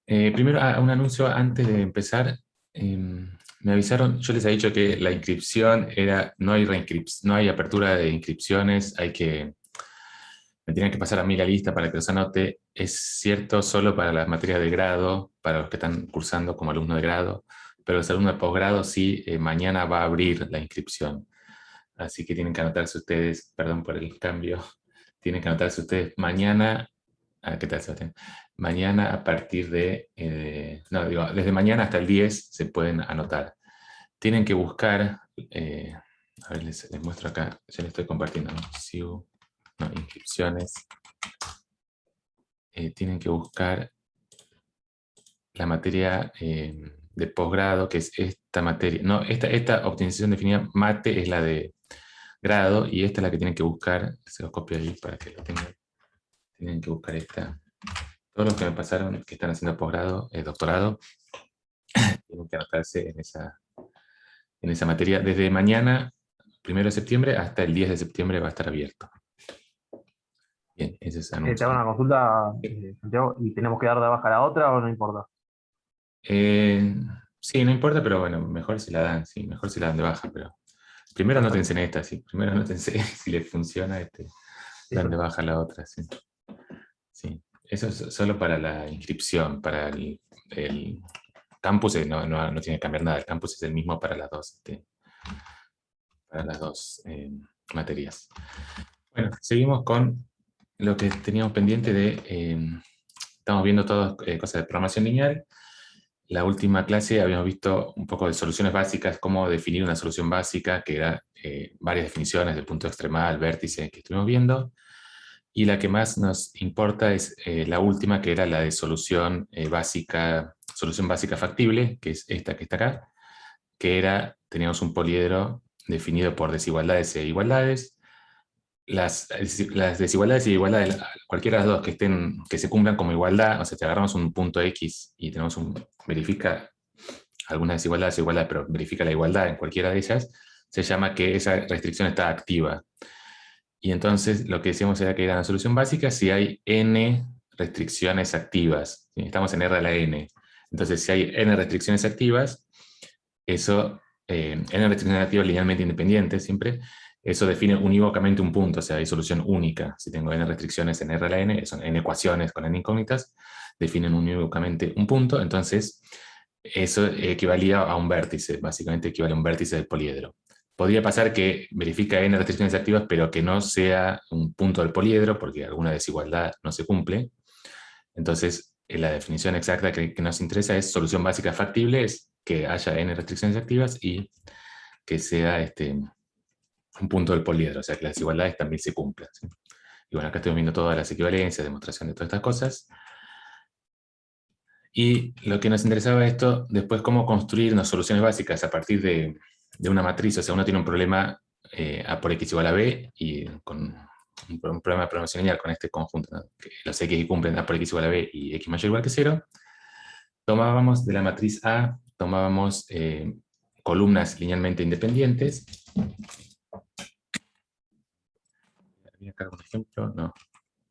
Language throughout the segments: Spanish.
Primero, un anuncio antes de empezar. Me avisaron, yo les he dicho que la inscripción era, no hay apertura de inscripciones, me tienen que pasar a mí la lista para que los anote. Es cierto solo para las materias de grado, para los que están cursando como alumno de grado, pero los alumnos de posgrado sí, mañana va a abrir la inscripción. Así que tienen que anotarse ustedes, perdón por el cambio, tienen que anotarse ustedes mañana. ¿Qué tal, Sebastián? Mañana a partir de, no, digo, desde mañana hasta el 10 se pueden anotar. Tienen que buscar, a ver, les muestro acá, ya les estoy compartiendo, ¿no? No, inscripciones. Tienen que buscar la materia de posgrado, que es esta materia. No, esta optimización definida, mate, es la de grado, y esta es la que tienen que buscar. Se los copio ahí para que lo tengan. Tienen que buscar esta. Todos los que me pasaron, que están haciendo posgrado, doctorado, tienen que anotarse en esa materia. Desde mañana, 1 de septiembre, hasta el 10 de septiembre va a estar abierto. Bien, ese es Te hago anuncio. una consulta, Santiago, ¿y tenemos que dar de baja a la otra o no importa? Eh, sí, no importa, pero bueno, mejor si la dan, sí, mejor si la dan de baja, pero primero Perfecto. anótense en esta, sí, primero anótense si les funciona, dan de Listo. baja la otra, sí. Sí. Eso es solo para la inscripción, para el campus no tiene que cambiar nada, el campus es el mismo para las dos materias. Bueno, seguimos con lo que teníamos pendiente estamos viendo todas cosas de programación lineal. La última clase habíamos visto un poco de soluciones básicas, cómo definir una solución básica, que era varias definiciones del punto extremal, vértice, que estuvimos viendo. Y la que más nos importa es la última, que era la de solución básica factible, que es esta que está acá, que teníamos un poliedro definido por desigualdades e igualdades. Las desigualdades y igualdades, cualquiera de las dos que se cumplan como igualdad, o sea, te agarramos un punto X y verifica algunas desigualdades o igualdad, pero verifica la igualdad en cualquiera de ellas, se llama que esa restricción está activa. Y entonces lo que decíamos era que era una solución básica si hay n restricciones activas. ¿Sí? Estamos en R a la n. Entonces, si hay n restricciones activas, n restricciones activas linealmente independientes siempre, eso define unívocamente un punto, o sea, hay solución única. Si tengo n restricciones en R a la n, son n ecuaciones con n incógnitas, definen unívocamente un punto, entonces eso equivalía a un vértice, básicamente equivale a un vértice del poliedro. Podría pasar que verifica n restricciones activas, pero que no sea un punto del poliedro, porque alguna desigualdad no se cumple. Entonces, la definición exacta que nos interesa es solución básica factible, es que haya n restricciones activas y que sea un punto del poliedro, o sea, que las desigualdades también se cumplan. ¿Sí? Y bueno, acá estamos viendo todas las equivalencias, demostración de todas estas cosas. Y lo que nos interesaba esto, después cómo construir unas soluciones básicas a partir de una matriz. O sea, uno tiene un problema A por X igual a B, y con un problema de programación lineal con este conjunto, ¿no? Que los X que cumplen A por X igual a B y X mayor o igual que 0, tomábamos de la matriz A, tomábamos columnas linealmente independientes. ¿Había acá algún ejemplo? No.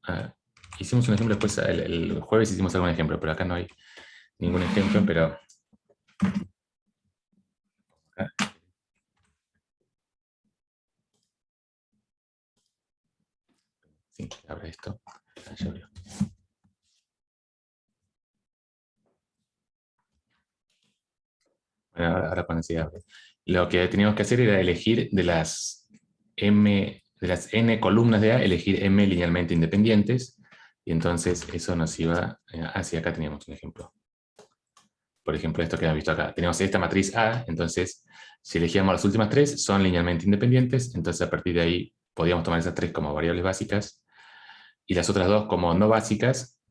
Ah, hicimos un ejemplo después, el jueves hicimos algún ejemplo, pero acá no hay ningún ejemplo, pero acá, sí, abre esto. Ah, ya abrió. Bueno, ahora cuando se abre. Lo que teníamos que hacer era elegir de las n columnas de A, elegir m linealmente independientes, y entonces eso nos iba hacia acá. Teníamos un ejemplo. Por ejemplo, esto que hemos visto acá. Tenemos esta matriz A, entonces si elegíamos las últimas tres, son linealmente independientes, entonces a partir de ahí podíamos tomar esas tres como variables básicas, y las otras dos como no básicas,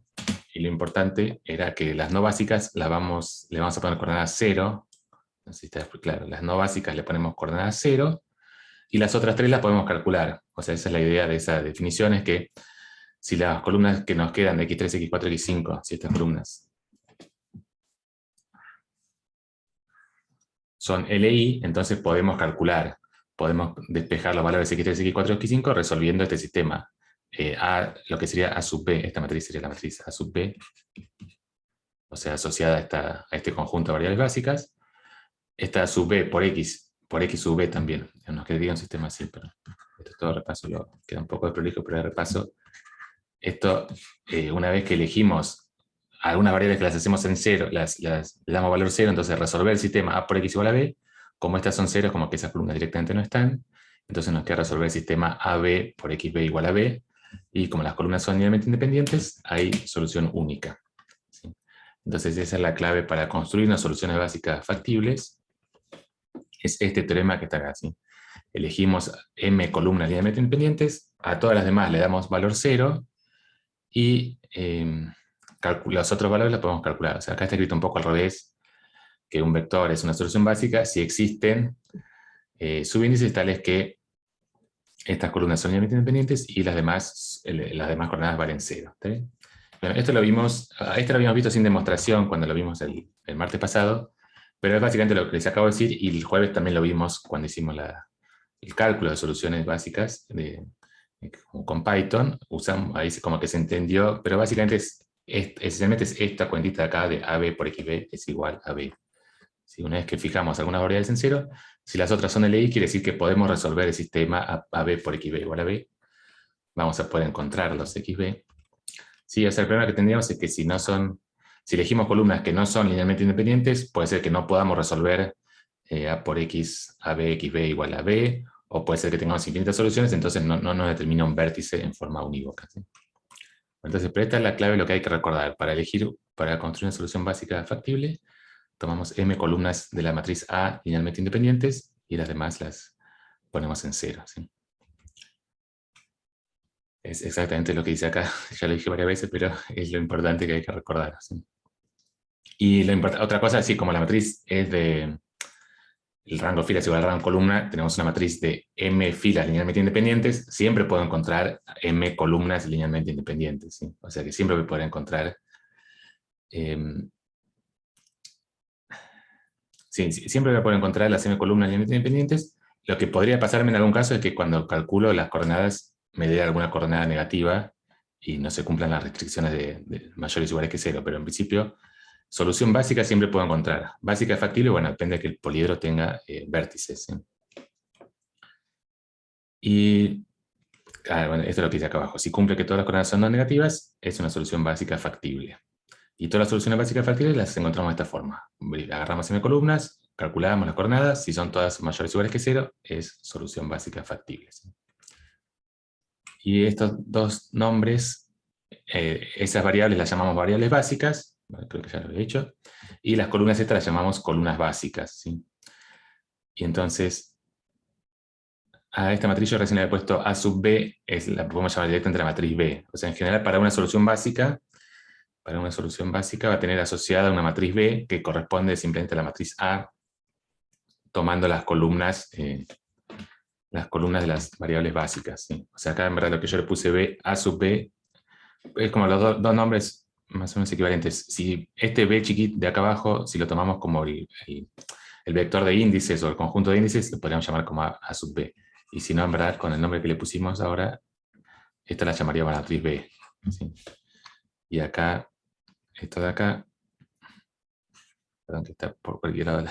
y lo importante era que las no básicas le vamos a poner coordenadas 0. No sé si está claro. Las no básicas le ponemos coordenadas 0, y las otras tres las podemos calcular. O sea, esa es la idea de esa definición, es que si las columnas que nos quedan de x3, x4, x5, si estas columnas son LI, entonces podemos calcular, podemos despejar los valores x3, x4, x5 resolviendo este sistema. Lo que sería A sub B, esta matriz sería la matriz A sub B. o sea, asociada a este conjunto de variables básicas. Esta sub b por x sub b también. No es que diga un sistema así, pero esto es todo repaso, queda un poco de prolijo, pero de repaso. Esto, una vez que elegimos algunas variables que las hacemos en cero, le damos valor cero, entonces resolver el sistema a por x igual a b, como estas son ceros, como que esas columnas directamente no están, entonces nos queda resolver el sistema AB por xb igual a b, y como las columnas son linealmente independientes, hay solución única. ¿Sí? Entonces esa es la clave para construir unas soluciones básicas factibles, es este teorema que está acá. ¿Sí? Elegimos m columnas linealmente independientes, a todas las demás le damos valor cero, y los otros valores los podemos calcular. O sea, acá está escrito un poco al revés, que un vector es una solución básica si existen subíndices tales que estas columnas son linealmente independientes y las demás coordenadas valen cero. ¿Está bien? Bueno, esto lo habíamos visto sin demostración cuando lo vimos el martes pasado, pero es básicamente lo que les acabo de decir, y el jueves también lo vimos cuando hicimos el cálculo de soluciones básicas con Python. Ahí como que se entendió, pero básicamente esencialmente es esta cuentita de acá de AB por XB es igual a B. Si una vez que fijamos algunas variables en cero, si las otras son LI, quiere decir que podemos resolver el sistema AB por XB igual a B. Vamos a poder encontrar los XB. Sí, o sea, el problema que tendríamos es que si elegimos columnas que no son linealmente independientes, puede ser que no podamos resolver A por X, AB, XB igual a B, o puede ser que tengamos infinitas soluciones, entonces no nos determina un vértice en forma unívoca. ¿Sí? Entonces, pero esta es la clave de lo que hay que recordar. Para construir una solución básica factible, tomamos m columnas de la matriz A linealmente independientes, y las demás las ponemos en cero. ¿Sí? Es exactamente lo que dice acá, ya lo dije varias veces, pero es lo importante que hay que recordar. ¿Sí? Y otra cosa, así como la matriz es el rango filas igual al rango columna, tenemos una matriz de m filas linealmente independientes, siempre puedo encontrar m columnas linealmente independientes. ¿Sí? O sea que siempre voy a poder encontrar... siempre voy a poder encontrar las m columnas linealmente independientes. Lo que podría pasarme en algún caso es que cuando calculo las coordenadas me dé alguna coordenada negativa y no se cumplan las restricciones de mayores o iguales que cero, pero en principio, solución básica siempre puedo encontrar. Básica es factible, bueno, depende de que el poliedro tenga vértices. ¿Sí? Y, bueno, esto es lo que dice acá abajo. Si cumple que todas las coordenadas son no negativas, es una solución básica factible. Y todas las soluciones básicas factibles las encontramos de esta forma. Agarramos m columnas, calculamos las coordenadas, si son todas mayores o iguales que cero, es solución básica factible. ¿Sí? Y estos dos nombres, esas variables las llamamos variables básicas, creo que ya lo he dicho, y las columnas estas las llamamos columnas básicas. ¿Sí? Y entonces, a esta matriz yo recién le he puesto A sub B, la podemos llamar directamente la matriz B. O sea, en general para una solución básica va a tener asociada una matriz B que corresponde simplemente a la matriz A, tomando las columnas de las variables básicas. ¿Sí? O sea, acá en verdad lo que yo le puse B, A sub B, es como los dos nombres más o menos equivalentes. Si este B chiquito de acá abajo, si lo tomamos como el vector de índices o el conjunto de índices, lo podríamos llamar como A sub B. Y si no, en verdad, con el nombre que le pusimos ahora, esta la llamaríamos matriz B. ¿Sí? Y acá, esto de acá, perdón que está por cualquier lado,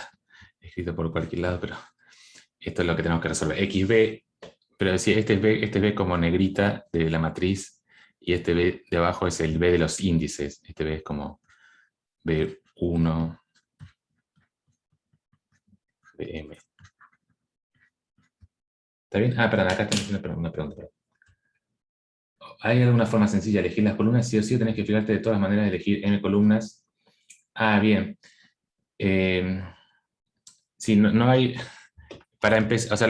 escrito por cualquier lado, pero esto es lo que tenemos que resolver. XB, pero sí, este es B como negrita de la matriz, y este B de abajo es el B de los índices. Este B es como B1, BM. ¿Está bien? Ah, perdón, acá tenés una pregunta. ¿Hay alguna forma sencilla de elegir las columnas? Sí o sí, tenés que fijarte de todas maneras de elegir m columnas. Ah, bien. Sí, no hay... Para empezar, o sea,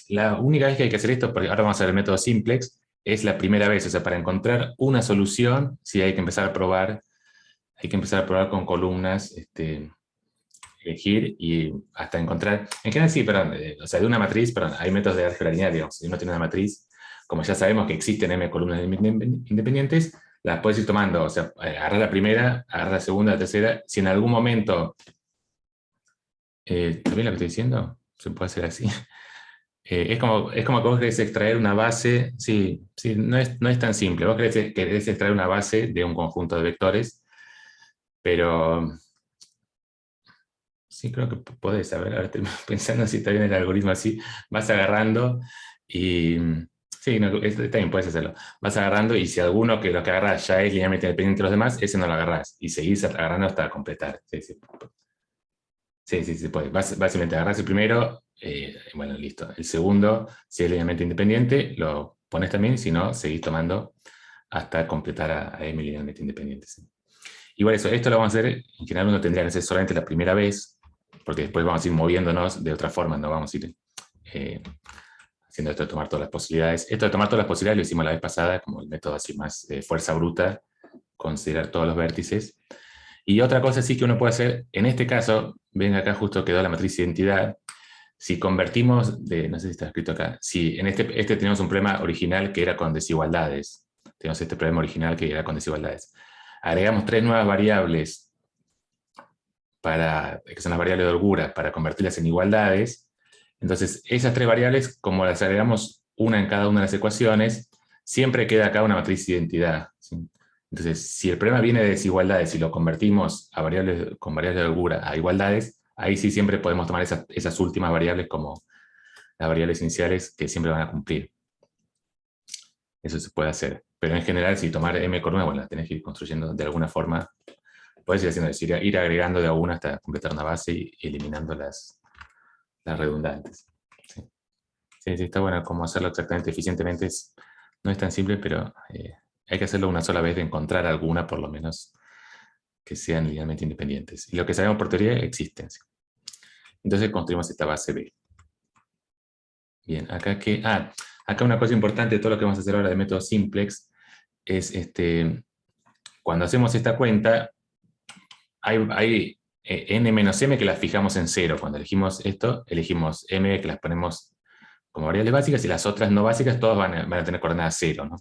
la única vez que hay que hacer esto, porque ahora vamos a hacer el método simplex, es la primera vez. O sea, para encontrar una solución, sí hay que empezar a probar. Hay que empezar a probar con columnas, elegir y hasta encontrar... En general sí, perdón, o sea, de una matriz, perdón, hay métodos de álgebra lineal, digamos. Si uno tiene una matriz, como ya sabemos que existen m columnas independientes, las puedes ir tomando. O sea, agarrar la primera, agarrar la segunda, la tercera. Si en algún momento... ¿Está bien lo que estoy diciendo? Se puede hacer así. Es como que vos querés extraer una base, sí, no es tan simple. Vos querés extraer una base de un conjunto de vectores, Pero sí, creo que podés saber. Ahora estoy pensando si está bien el algoritmo así. Vas agarrando y... Sí, no, también puedes hacerlo. Vas agarrando y si alguno que lo que agarras ya es linealmente independiente de los demás, ese no lo agarrás. Y seguís agarrando hasta completar. Sí, sí. Sí, sí, sí, puede. Básicamente agarras el primero, bueno, listo. El segundo, si es linealmente independiente, lo pones también, si no, seguís tomando hasta completar a M linealmente independiente. ¿Sí? Igual eso, esto lo vamos a hacer, en general uno tendría que hacer solamente la primera vez, porque después vamos a ir moviéndonos de otra forma, no vamos a ir haciendo esto de tomar todas las posibilidades. Esto de tomar todas las posibilidades lo hicimos la vez pasada, como el método así más de fuerza bruta, considerar todos los vértices. Y otra cosa sí que uno puede hacer, en este caso, ven acá justo quedó la matriz de identidad, si convertimos, no sé si está escrito acá, si en este tenemos un problema original que era con desigualdades, tenemos este problema original que era con desigualdades. Agregamos 3 nuevas variables, que son las variables de holgura, para convertirlas en igualdades. Entonces, esas 3 variables, como las agregamos una en cada una de las ecuaciones, siempre queda acá una matriz de identidad. ¿Sí? Entonces, si el problema viene de desigualdades y lo convertimos con variables de holgura a igualdades, ahí sí siempre podemos tomar esas últimas variables como las variables iniciales que siempre van a cumplir. Eso se puede hacer. Pero en general, si tomar m con una, bueno, la tenés que ir construyendo de alguna forma. Puedes ir haciendo eso, ir agregando de a una hasta completar una base y eliminando las redundantes. Sí. Sí, sí, está bueno cómo hacerlo exactamente eficientemente. No es tan simple, pero hay que hacerlo una sola vez de encontrar alguna, por lo menos, que sean linealmente independientes. Y lo que sabemos por teoría existen. ¿Sí? Entonces construimos esta base B. Bien, acá una cosa importante de todo lo que vamos a hacer ahora de método simplex es cuando hacemos esta cuenta, hay n-m que las fijamos en 0. Cuando elegimos esto, elegimos m que las ponemos como variables básicas y las otras no básicas todas van a tener coordenadas 0, ¿no?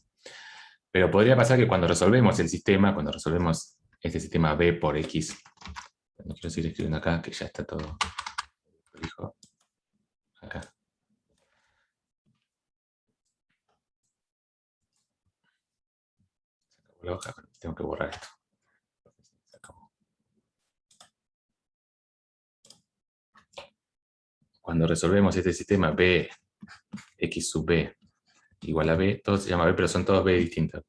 Pero podría pasar que cuando resolvemos el sistema, cuando resolvemos este sistema B por X, no quiero seguir escribiendo acá, que ya está todo prolijo. Acá. La hoja, tengo que borrar esto. Cuando resolvemos este sistema B, X sub B igual a B, todo se llama B, pero son todos B distintos.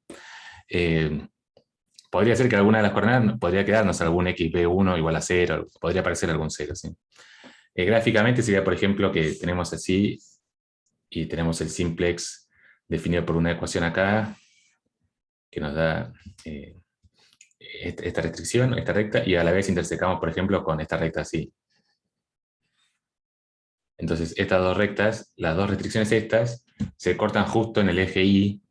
Podría ser que alguna de las coordenadas podría quedarnos algún xb1 igual a 0, podría aparecer algún 0. ¿Sí? Gráficamente sería, por ejemplo, que tenemos así y tenemos el simplex definido por una ecuación acá que nos da esta restricción, esta recta, y a la vez intersecamos, por ejemplo, con esta recta así. Entonces, estas dos rectas, las dos restricciones estas, se cortan justo en el eje Y.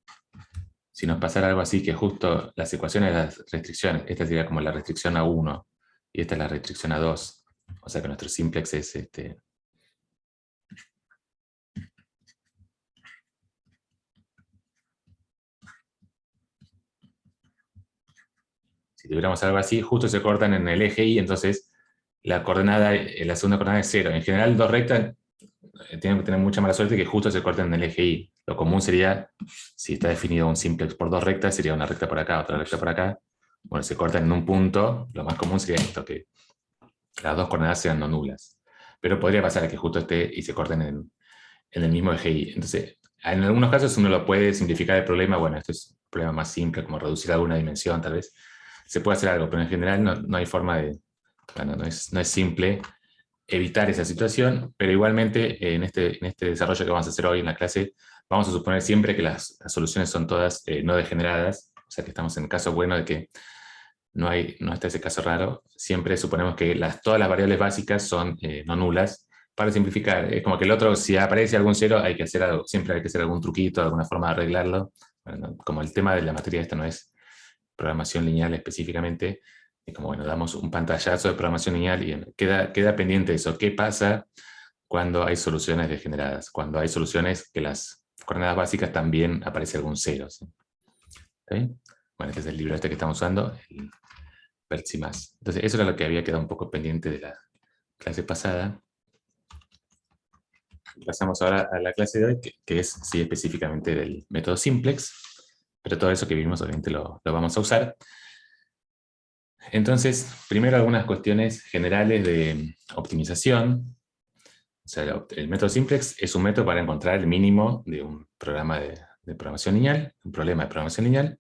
Si nos pasara algo así, que justo las ecuaciones de las restricciones, esta sería como la restricción a 1 y esta es la restricción a 2. O sea que nuestro simplex es si tuviéramos algo así, justo se cortan en el eje Y, entonces la segunda coordenada es 0. En general, dos rectas tienen que tener mucha mala suerte que justo se corten en el eje Y. Lo común sería, si está definido un simplex por dos rectas, sería una recta por acá, otra recta por acá. Bueno, se cortan en un punto, lo más común sería esto, que las dos coordenadas sean no nulas. Pero podría pasar que justo esté y se corten en el mismo eje Y. Entonces, en algunos casos uno lo puede simplificar el problema. Bueno, esto es un problema más simple, como reducir alguna dimensión, tal vez. Se puede hacer algo, pero en general no hay forma de... Bueno, no es simple evitar esa situación, pero igualmente en este desarrollo que vamos a hacer hoy en la clase, vamos a suponer siempre que las soluciones son todas no degeneradas, o sea que estamos en el caso bueno de que no está ese caso raro, siempre suponemos que todas las variables básicas son no nulas. Para simplificar, es como que el otro, si aparece algún cero, hay que hacer algo, siempre hay que hacer algún truquito, alguna forma de arreglarlo. Bueno, como el tema de la materia esta no es programación lineal específicamente, es como, bueno, damos un pantallazo de programación lineal y queda pendiente eso. ¿Qué pasa cuando hay soluciones degeneradas? Cuando hay soluciones que las coordenadas básicas también aparece algún cero. ¿Sí? ¿Está bien? Bueno, este es el libro que estamos usando, el Pertz y más. Entonces, eso era lo que había quedado un poco pendiente de la clase pasada. Pasamos ahora a la clase de hoy, que es sí, específicamente del método simplex, pero todo eso que vimos obviamente lo vamos a usar. Entonces, primero algunas cuestiones generales de optimización. O sea, el método simplex es un método para encontrar el mínimo de un programa de programación lineal, un problema de programación lineal.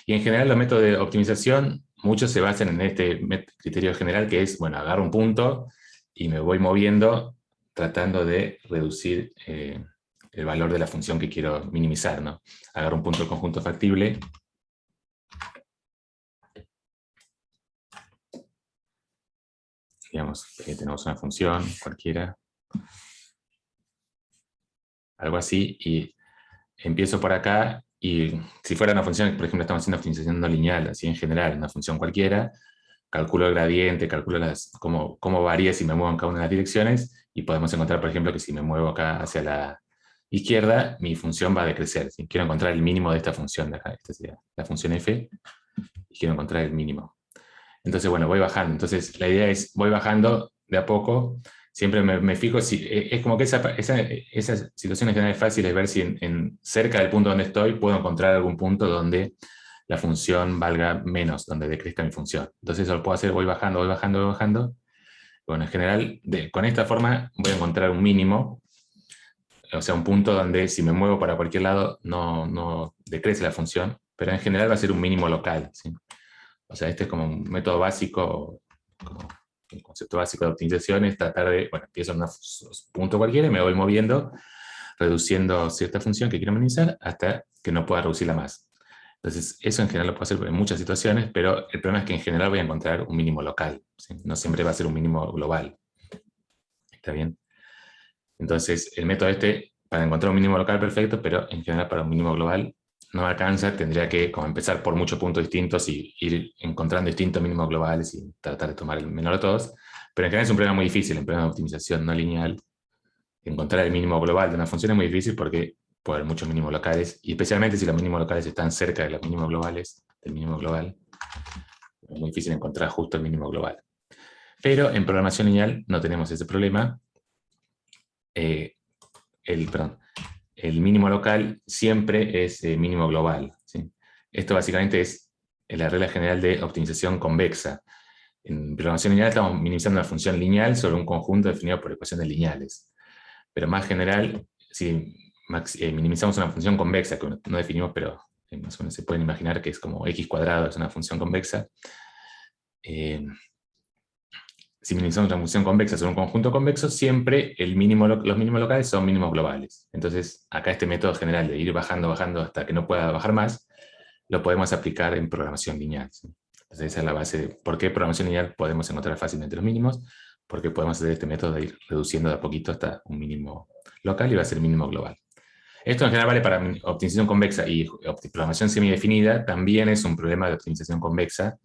Y en general los métodos de optimización, muchos se basan en este criterio general que es, bueno, agarro un punto y me voy moviendo tratando de reducir el valor de la función que quiero minimizar, ¿no? Agarro un punto del conjunto factible. Digamos, tenemos una función cualquiera, algo así, y empiezo por acá, y si fuera una función, por ejemplo, estamos haciendo optimización no lineal, así en general, una función cualquiera, calculo el gradiente, calculo cómo varía si me muevo en cada una de las direcciones, y podemos encontrar, por ejemplo, que si me muevo acá hacia la izquierda, mi función va a decrecer. Si quiero encontrar el mínimo de esta función de acá, esta sería la función f, y quiero encontrar el mínimo. Entonces, bueno, voy bajando. Entonces, la idea es, voy bajando de a poco. Siempre me fijo si... Es como que esas situaciones generales fáciles ver si cerca del punto donde estoy puedo encontrar algún punto donde la función valga menos, donde decrezca mi función. Entonces, eso lo puedo hacer, voy bajando, voy bajando, voy bajando. Bueno, en general, con esta forma voy a encontrar un mínimo, o sea, un punto donde si me muevo para cualquier lado no decrece la función, pero en general va a ser un mínimo local, ¿sí? O sea, este es como un método básico, como un concepto básico de optimización, es tratar de, bueno, empiezo en un punto cualquiera y me voy moviendo, reduciendo cierta función que quiero minimizar hasta que no pueda reducirla más. Entonces, eso en general lo puedo hacer en muchas situaciones, pero el problema es que en general voy a encontrar un mínimo local, ¿sí? No siempre va a ser un mínimo global. ¿Está bien? Entonces, el método este, para encontrar un mínimo local perfecto, pero en general para un mínimo global no alcanza, tendría que como empezar por muchos puntos distintos y ir encontrando distintos mínimos globales y tratar de tomar el menor de todos. Pero en general es un problema muy difícil, en problema de optimización no lineal. Encontrar el mínimo global de una función es muy difícil porque puede haber muchos mínimos locales, y especialmente si los mínimos locales están cerca de los mínimos globales, del mínimo global, es muy difícil encontrar justo el mínimo global. Pero en programación lineal no tenemos ese problema. Eh, perdón, el mínimo local siempre es mínimo global, ¿sí? Esto básicamente es la regla general de optimización convexa. En programación lineal estamos minimizando una función lineal sobre un conjunto definido por ecuaciones lineales. Pero más general, si minimizamos una función convexa, que no definimos, pero más o menos se pueden imaginar que es como x cuadrado, es una función convexa. Si minimizamos una función convexa sobre un conjunto convexo, siempre los mínimos locales son mínimos globales. Entonces, acá este método general de ir bajando, bajando hasta que no pueda bajar más, lo podemos aplicar en programación lineal, ¿sí? Entonces, esa es la base de por qué programación lineal podemos encontrar fácilmente los mínimos, porque podemos hacer este método de ir reduciendo de a poquito hasta un mínimo local y va a ser mínimo global. Esto en general vale para optimización convexa, y programación semidefinida también es un problema de optimización convexa.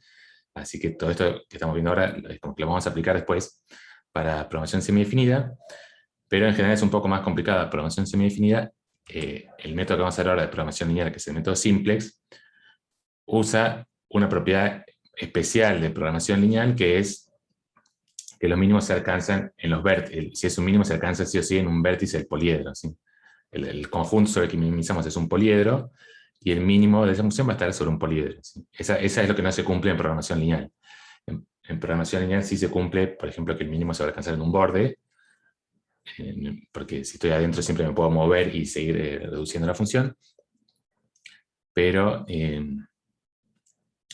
Así que todo esto que estamos viendo ahora es como que lo vamos a aplicar después para programación semidefinida, pero en general es un poco más complicada programación semidefinida. El método que vamos a ver ahora de programación lineal, que es el método simplex, usa una propiedad especial de programación lineal, que es que los mínimos se alcanzan en los vértices. Si es un mínimo, se alcanza sí o sí en un vértice del poliedro, ¿sí? El conjunto sobre el que minimizamos es un poliedro, y el mínimo de esa función va a estar sobre un poliedro, ¿sí? Esa es lo que no se cumple en programación lineal. En programación lineal sí se cumple, por ejemplo, que el mínimo se va a alcanzar en un borde, porque si estoy adentro siempre me puedo mover y seguir reduciendo la función, pero en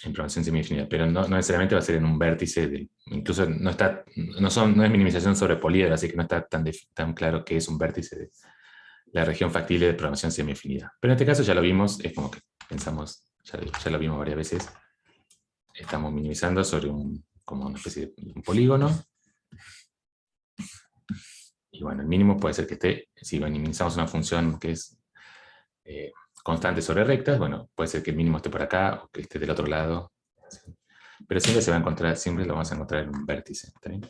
programación semidefinida, pero no necesariamente va a ser en un vértice, incluso no es minimización sobre poliedro, así que no está tan claro qué es un vértice de la región factible de programación semidefinida. Pero en este caso ya lo vimos, es como que pensamos, ya lo vimos varias veces, estamos minimizando sobre como una especie de un polígono, y bueno, el mínimo puede ser que esté, si minimizamos una función que es constante sobre rectas, bueno, puede ser que el mínimo esté por acá, o que esté del otro lado, ¿sí? Pero siempre se va a encontrar, siempre lo vamos a encontrar en un vértice, ¿está bien?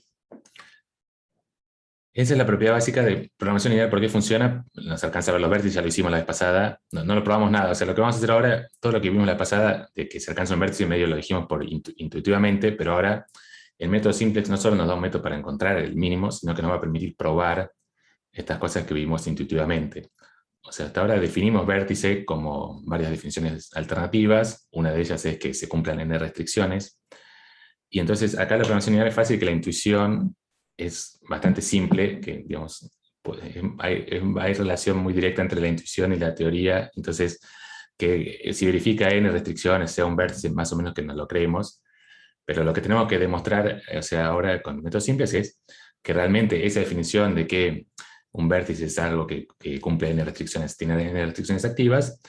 Esa es la propiedad básica de programación lineal. ¿Por qué funciona? Nos alcanza a ver los vértices, ya lo hicimos la vez pasada, no lo probamos nada. O sea, lo que vamos a hacer ahora, todo lo que vimos la vez pasada, de que se alcanza un vértice, medio lo dijimos intuitivamente, pero ahora el método simplex no solo nos da un método para encontrar el mínimo, sino que nos va a permitir probar estas cosas que vimos intuitivamente. O sea, hasta ahora definimos vértice como varias definiciones alternativas. Una de ellas es que se cumplan n restricciones. Y entonces acá la programación lineal es fácil, que la intuición es bastante simple, que digamos, pues, hay relación muy directa entre la intuición y la teoría, entonces que si verifica n restricciones, sea un vértice, más o menos que nos lo creemos, pero lo que tenemos que demostrar, o sea, ahora con métodos simples, es que realmente esa definición de que un vértice es algo que cumple n restricciones, tiene n restricciones activas,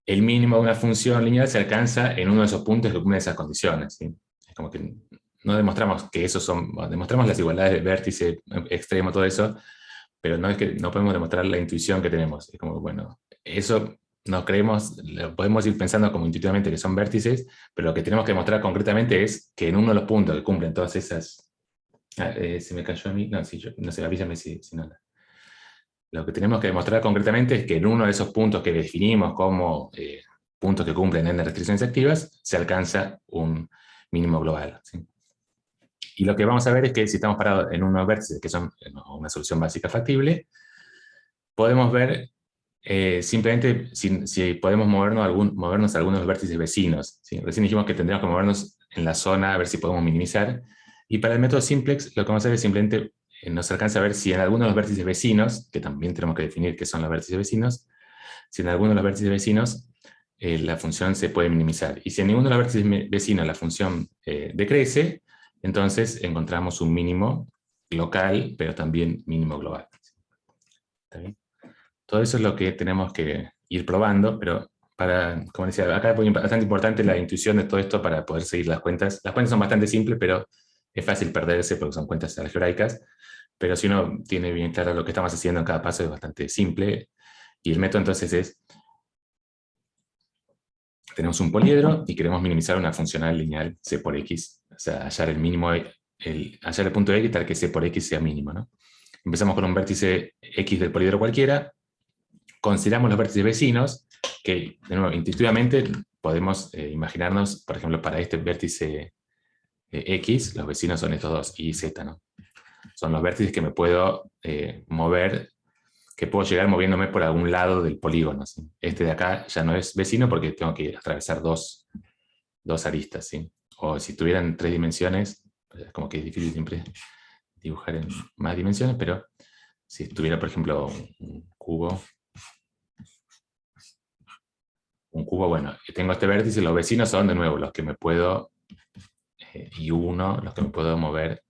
el mínimo de una función lineal se alcanza en uno de esos puntos que cumplen esas condiciones, ¿sí? Es como que no demostramos que esos son, bueno, demostramos las igualdades del vértice extremo, todo eso, pero no es que no podemos demostrar la intuición que tenemos. Es como, bueno, eso nos creemos, lo podemos ir pensando como intuitivamente que son vértices, pero lo que tenemos que demostrar concretamente es que en uno de los puntos que cumplen todas esas... ¿se me cayó a mí? No, sí, yo, no sé, avísame si no. Lo que tenemos que demostrar concretamente es que en uno de esos puntos que definimos como puntos que cumplen n restricciones activas, se alcanza un mínimo global, ¿sí? Y lo que vamos a ver es que si estamos parados en unos vértices que son una solución básica factible, podemos ver simplemente si podemos movernos a algunos vértices vecinos, ¿sí? Recién dijimos que tendríamos que movernos en la zona a ver si podemos minimizar. Y para el método simplex, lo que vamos a hacer es simplemente nos alcanza a ver si en alguno de los vértices vecinos, que también tenemos que definir qué son los vértices vecinos, si en alguno de los vértices vecinos la función se puede minimizar. Y si en ninguno de los vértices vecinos la función decrece, entonces encontramos un mínimo local, pero también mínimo global. ¿Está bien? Todo eso es lo que tenemos que ir probando, pero como decía, acá es bastante importante la intuición de todo esto para poder seguir las cuentas. Las cuentas son bastante simples, pero es fácil perderse porque son cuentas algebraicas. Pero si uno tiene bien claro lo que estamos haciendo en cada paso, es bastante simple. Y el método entonces es, tenemos un poliedro y queremos minimizar una funcional lineal c por x, o sea, hallar el mínimo, hallar el punto x tal que c por x sea mínimo, ¿no? Empezamos con un vértice x del poliedro cualquiera, consideramos los vértices vecinos, que de nuevo, intuitivamente podemos imaginarnos, por ejemplo, para este vértice x, los vecinos son estos dos, y z, ¿no? Son los vértices que me puedo mover, que puedo llegar moviéndome por algún lado del polígono, ¿sí? Este de acá ya no es vecino porque tengo que atravesar dos aristas, ¿sí? O si tuvieran 3 dimensiones, es como que es difícil siempre dibujar en más dimensiones, pero si tuviera, por ejemplo, un cubo, bueno, tengo este vértice, los vecinos son de nuevo los que me puedo, y uno, los que me puedo mover,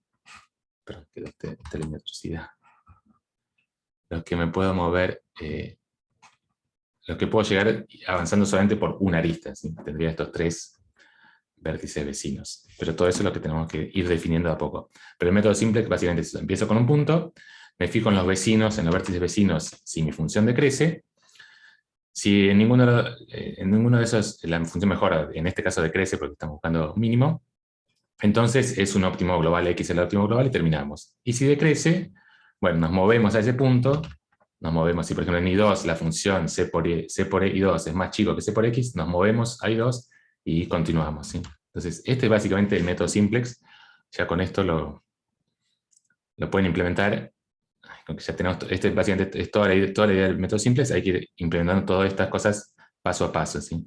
perdón, quedó esta línea torcida, los que me puedo mover, los que puedo llegar avanzando solamente por una arista, ¿sí? Tendría estos 3 vértices vecinos, pero todo eso es lo que tenemos que ir definiendo de a poco. Pero el método simple básicamente es eso: empiezo con un punto, me fijo en los vecinos, en los vértices vecinos, si mi función decrece. Si en ninguno de esos la función mejora, en este caso decrece porque estamos buscando mínimo, entonces es un óptimo global, x es el óptimo global y terminamos. Y si decrece, bueno, nos movemos a ese punto, nos movemos, si por ejemplo en I2 la función c por I2 es más chico que c por x, nos movemos a I2 y continuamos, ¿sí? Entonces este es básicamente el método simplex. Ya con esto lo pueden implementar. Aunque ya tenemos, básicamente es toda la idea del método simplex, hay que ir implementando todas estas cosas paso a paso, ¿sí?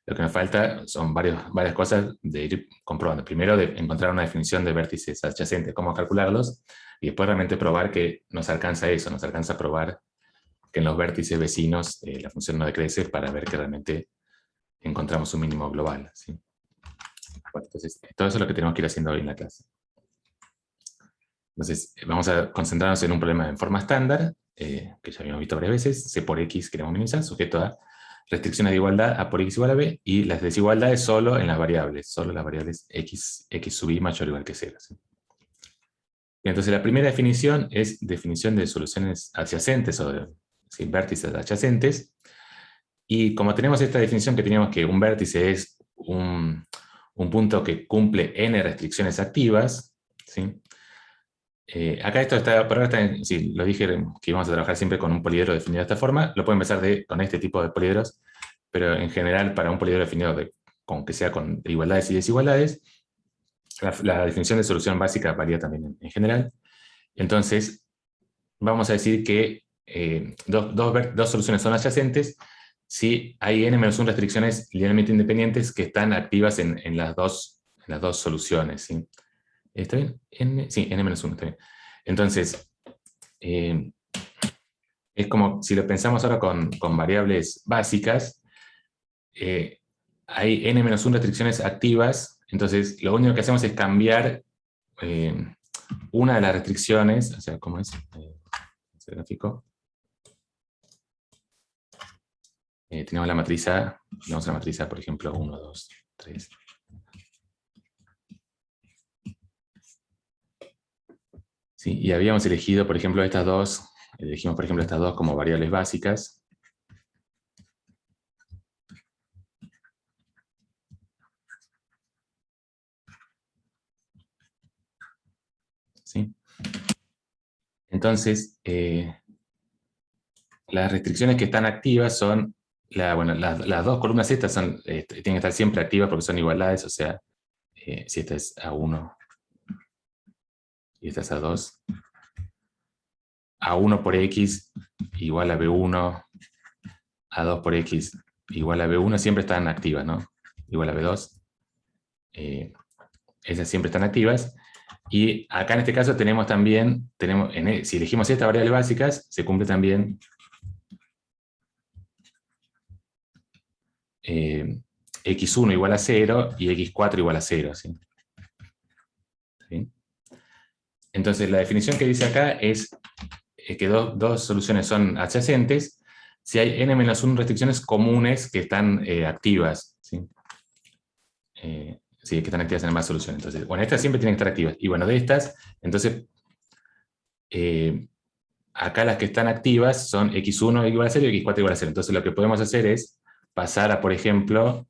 Lo que nos falta son varias cosas de ir comprobando. Primero, de encontrar una definición de vértices adyacentes, cómo calcularlos, y después realmente probar que nos alcanza eso, nos alcanza a probar que en los vértices vecinos la función no decrece, para ver que realmente encontramos un mínimo global, ¿sí? Bueno, entonces, todo eso es lo que tenemos que ir haciendo hoy en la clase. Entonces, vamos a concentrarnos en un problema en forma estándar, que ya habíamos visto varias veces. C por x queremos minimizar, sujeto a restricciones de igualdad a por x igual a b, y las desigualdades solo en las variables, solo las variables x sub i mayor o igual que 0. ¿Sí? Y entonces la primera definición es definición de soluciones adyacentes, o de vértices adyacentes. Y como tenemos esta definición que teníamos que un vértice es un punto que cumple n restricciones activas, ¿sí? Acá esto está, por ahora está, sí, lo dije que íbamos a trabajar siempre con un poliedro definido de esta forma. Lo pueden empezar con este tipo de poliedros, pero en general para un poliedro definido con que sea con igualdades y desigualdades, la definición de solución básica varía también en general. Entonces, vamos a decir que dos soluciones son adyacentes si hay n-1 restricciones linealmente independientes que están activas en las dos las dos soluciones, ¿sí? ¿Está bien? Sí, n-1, está bien. Entonces, es como si lo pensamos ahora con variables básicas, hay n-1 restricciones activas, entonces lo único que hacemos es cambiar una de las restricciones, o sea, ¿cómo es? Ese gráfico. Tenemos la matriz A, tenemos la matriz A, por ejemplo, 1, 2, 3. Sí, y habíamos elegido, por ejemplo, estas dos, elegimos, por ejemplo, estas dos como variables básicas. ¿Sí? Entonces, las restricciones que están activas son, bueno, las dos columnas estas son, tienen que estar siempre activas porque son igualdades, o sea, si esta es A1 y esta es A2, A1 por X igual a B1, A2 por X igual a B1, siempre están activas, ¿no? Igual a B2. Esas siempre están activas. Y acá en este caso tenemos también, si elegimos estas variables básicas, se cumple también x1 igual a 0 y x4 igual a 0. ¿Sí? ¿Sí? Entonces la definición que dice acá es que dos soluciones son adyacentes si hay n-1 restricciones comunes que están activas. ¿Sí? Sí, que están activas en ambas soluciones. Entonces, bueno, estas siempre tienen que estar activas. Y bueno, de estas, entonces, acá las que están activas son x1 igual a 0 y x4 igual a 0. Entonces lo que podemos hacer es pasar a, por ejemplo,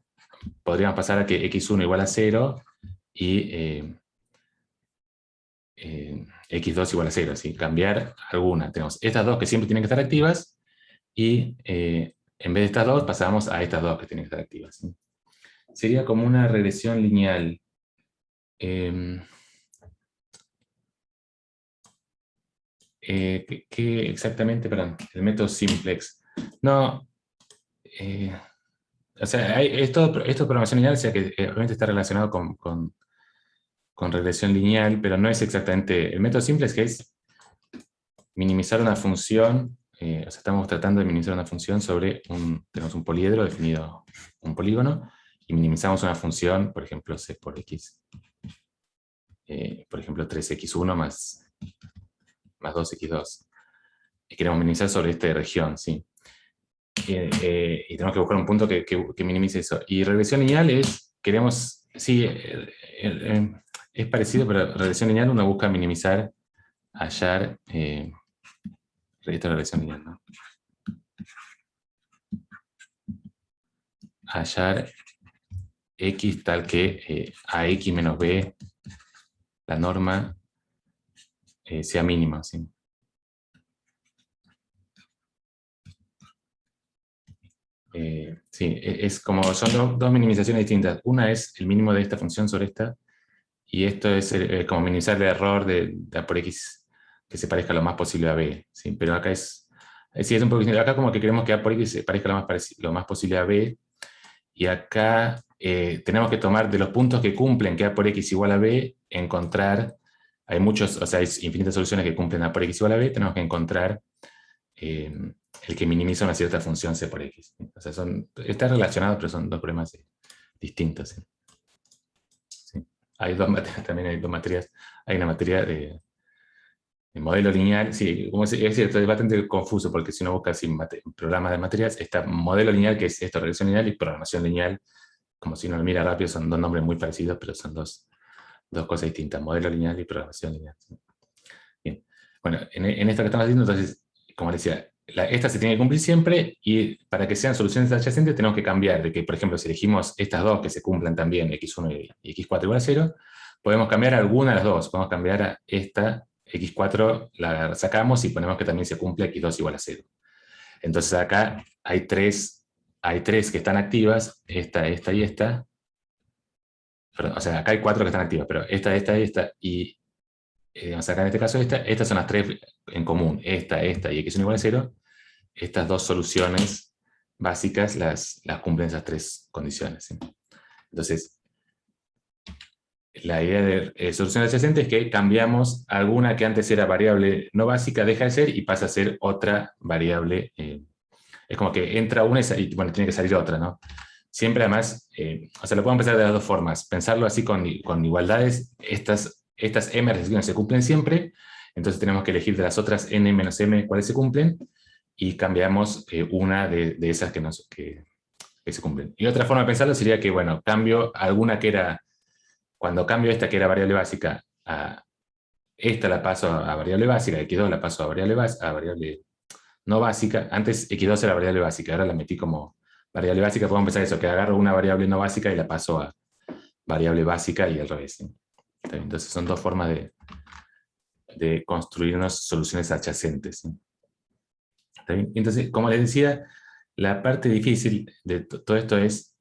podríamos pasar a que x1 igual a 0 y x2 igual a 0. ¿Sí? Cambiar alguna. Tenemos estas dos que siempre tienen que estar activas y en vez de estas dos pasamos a estas dos que tienen que estar activas. ¿Sí? Sería como una regresión lineal. ¿Qué exactamente? Perdón, el método simplex. No, o sea, esto es programación lineal, o sea que obviamente está relacionado con regresión lineal, pero no es exactamente. El método simplex que es minimizar una función, o sea, estamos tratando de minimizar una función sobre tenemos un poliedro definido, un polígono, y minimizamos una función, por ejemplo, c por x. Por ejemplo, 3x1 más 2x2. Y queremos minimizar sobre esta región, ¿sí? Y tenemos que buscar un punto que minimice eso. Y regresión lineal queremos, sí, es parecido, pero regresión lineal uno busca minimizar, hallar, esta regresión lineal, ¿no? Hallar x tal que ax menos b, la norma, sea mínima, ¿sí? Sí, es como, son dos minimizaciones distintas. Una es el mínimo de esta función sobre esta, y esto es como minimizar el error de A por X que se parezca lo más posible a B. ¿Sí? Pero acá sí, es un poco distinto. Acá como que queremos que A por X se parezca lo más posible a B, y acá tenemos que tomar de los puntos que cumplen que A por X igual a B, encontrar, hay muchos, o sea, hay infinitas soluciones que cumplen A por X igual a B, tenemos que encontrar el que minimiza una cierta función C por X. ¿Sí? O sea, están relacionados, pero son dos problemas distintos. ¿Sí? ¿Sí? Hay dos materias, también hay dos materias. Hay una materia de modelo lineal. Sí, como es cierto, es bastante confuso porque si uno busca así, programas de materias, está modelo lineal, que es esto, regresión lineal, y programación lineal. Como si uno lo mira rápido, son dos nombres muy parecidos, pero son dos cosas distintas, modelo lineal y programación lineal. ¿Sí? Bien. Bueno, en esto que estamos haciendo, entonces, como decía, esta se tiene que cumplir siempre, y para que sean soluciones adyacentes tenemos que cambiar de que, por ejemplo, si elegimos estas dos que se cumplan también, x1 y x4 igual a 0, podemos cambiar alguna de las dos. Podemos cambiar a esta, x4 la sacamos y ponemos que también se cumple x2 igual a 0. Entonces acá hay tres que están activas, esta y esta. Perdón, o sea, acá hay cuatro que están activas, pero esta y esta, y digamos, acá en este caso estas son las tres en común, esta y x1 igual a 0. Estas dos soluciones básicas las cumplen esas tres condiciones. ¿Sí? Entonces, la idea de solución adyacente es que cambiamos alguna que antes era variable no básica, deja de ser y pasa a ser otra variable. Es como que entra una y bueno, tiene que salir otra, ¿no? Siempre además, o sea, lo podemos pensar de las dos formas. Pensarlo así con igualdades, estas m restricciones se cumplen siempre, entonces tenemos que elegir de las otras n menos m cuáles se cumplen, y cambiamos una de esas que se cumplen. Y otra forma de pensarlo sería que, bueno, cambio alguna que era, cuando cambio esta que era variable básica, a esta la paso a variable básica, x2 la paso a variable no básica. Antes x2 era variable básica, ahora la metí como variable básica. Podemos pensar eso, que agarro una variable no básica y la paso a variable básica y al revés, ¿sí? Entonces son dos formas de construirnos soluciones adyacentes, ¿sí? Entonces, como les decía, la parte difícil de todo esto es,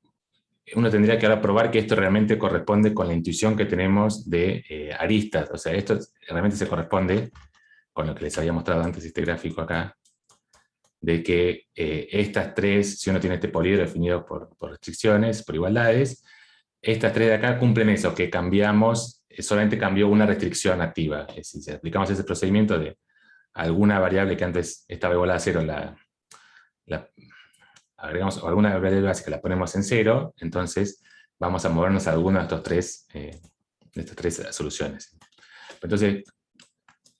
uno tendría que ahora probar que esto realmente corresponde con la intuición que tenemos de aristas. O sea, esto realmente se corresponde con lo que les había mostrado antes, este gráfico acá, de que estas tres, si uno tiene este poliedro definido por restricciones, por igualdades, estas tres de acá cumplen eso, que cambiamos, solamente cambió una restricción activa. Es decir, si aplicamos ese procedimiento de alguna variable que antes estaba igual a cero, agregamos alguna variable básica, la ponemos en cero, entonces vamos a movernos a alguno de estas tres soluciones. Entonces,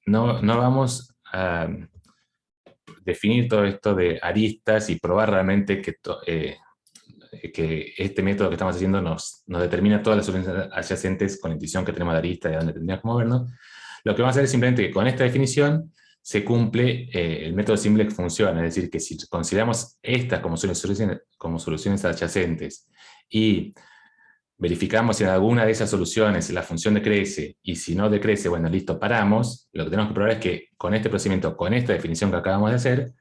no vamos a definir todo esto de aristas y probar realmente que este método que estamos haciendo nos determina todas las soluciones adyacentes con la intuición que tenemos de arista y de dónde tendríamos que movernos. Lo que vamos a hacer es simplemente que con esta definición se cumple el método simple que funciona, es decir, que si consideramos estas como soluciones adyacentes y verificamos si en alguna de esas soluciones la función decrece, y si no decrece, bueno, listo, paramos. Lo que tenemos que probar es que con este procedimiento, con esta definición que acabamos de hacer,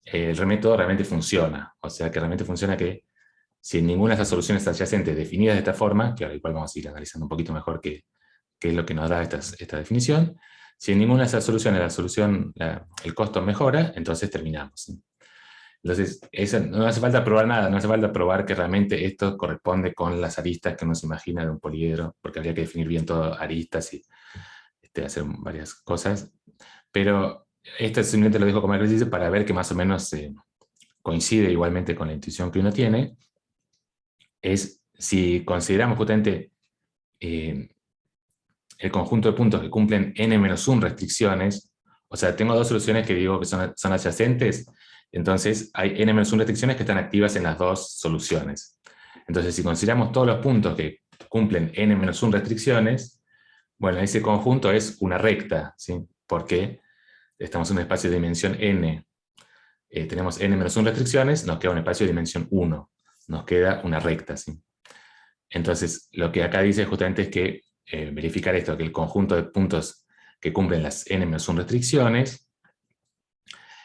el método realmente funciona. O sea, que realmente funciona que si en ninguna de esas soluciones adyacentes definidas de esta forma, que ahora igual vamos a ir analizando un poquito mejor qué es lo que nos da esta definición, si en ninguna de esas soluciones el costo mejora, entonces terminamos, ¿sí? Entonces, no hace falta probar nada, no hace falta probar que realmente esto corresponde con las aristas que uno se imagina de un poliedro, porque habría que definir bien todo aristas y hacer varias cosas. Pero esto simplemente lo dejo como ejercicio para ver que más o menos coincide igualmente con la intuición que uno tiene. Es si consideramos justamente el conjunto de puntos que cumplen n-1 restricciones, o sea, tengo dos soluciones que digo que son adyacentes, entonces hay n-1 restricciones que están activas en las dos soluciones. Entonces, si consideramos todos los puntos que cumplen n-1 restricciones, bueno, ese conjunto es una recta, ¿sí? Porque estamos en un espacio de dimensión n. Tenemos n-1 restricciones, nos queda un espacio de dimensión 1. Nos queda una recta, ¿sí? Entonces, lo que acá dice justamente es que verificar esto, que el conjunto de puntos que cumplen las n-1 restricciones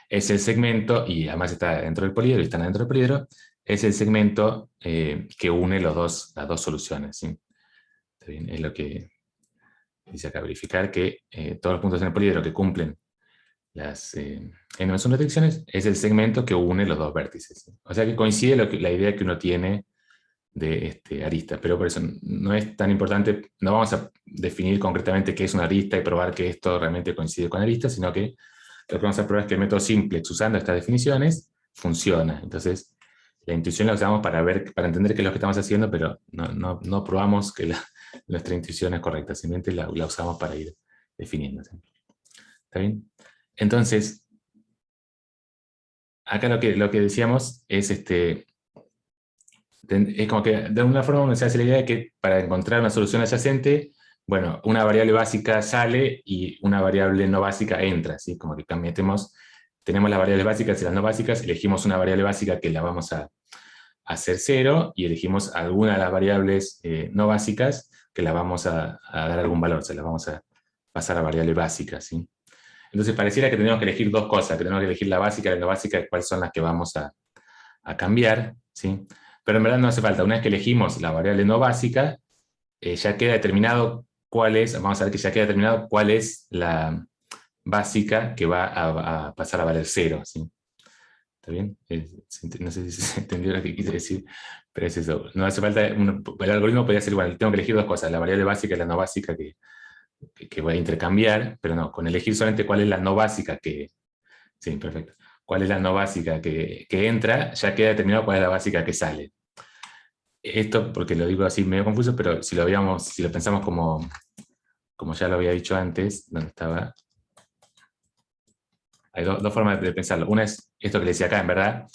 es el segmento, y además está dentro del poliedro y están dentro del poliedro, es el segmento que une las dos soluciones, ¿sí? ¿Está bien? Es lo que dice acá, verificar que todos los puntos en el poliedro que cumplen las n-1 restricciones es el segmento que une los dos vértices, ¿sí? O sea que coincide la idea que uno tiene de arista, pero por eso no es tan importante, no vamos a definir concretamente qué es una arista y probar que esto realmente coincide con arista, sino que lo que vamos a probar es que el método simplex, usando estas definiciones, funciona. Entonces, la intuición la usamos para entender qué es lo que estamos haciendo, pero no probamos que nuestra intuición es correcta, simplemente la usamos para ir definiendo. ¿Está bien? Entonces, acá lo que decíamos es es como que de alguna forma uno se hace la idea de que para encontrar una solución adyacente, bueno, una variable básica sale y una variable no básica entra, ¿sí? Como que tenemos las variables básicas y las no básicas, elegimos una variable básica que la vamos a hacer cero, y elegimos alguna de las variables no básicas que la vamos a dar algún valor, se la vamos a pasar a variable básica, ¿sí? Entonces pareciera que tenemos que elegir dos cosas, que tenemos que elegir la básica y la no básica, cuáles son las que vamos a cambiar, ¿sí? Pero en verdad no hace falta. Una vez que elegimos la variable no básica, ya queda determinado vamos a ver que ya queda determinado cuál es la básica que va a pasar a valer cero, ¿sí? ¿Está bien? No sé si se entendió lo que quise decir, pero es eso. No hace falta, el algoritmo podría ser, bueno, tengo que elegir dos cosas, la variable básica y la no básica que voy a intercambiar, pero no, con elegir solamente cuál es la no básica que, sí, perfecto, cuál es la no básica que entra, ya queda determinado cuál es la básica que sale. Esto, porque lo digo así medio confuso, pero si lo veamos, si lo pensamos como ya lo había dicho antes, donde estaba, hay dos formas de pensarlo. Una es esto que le decía acá, en verdad,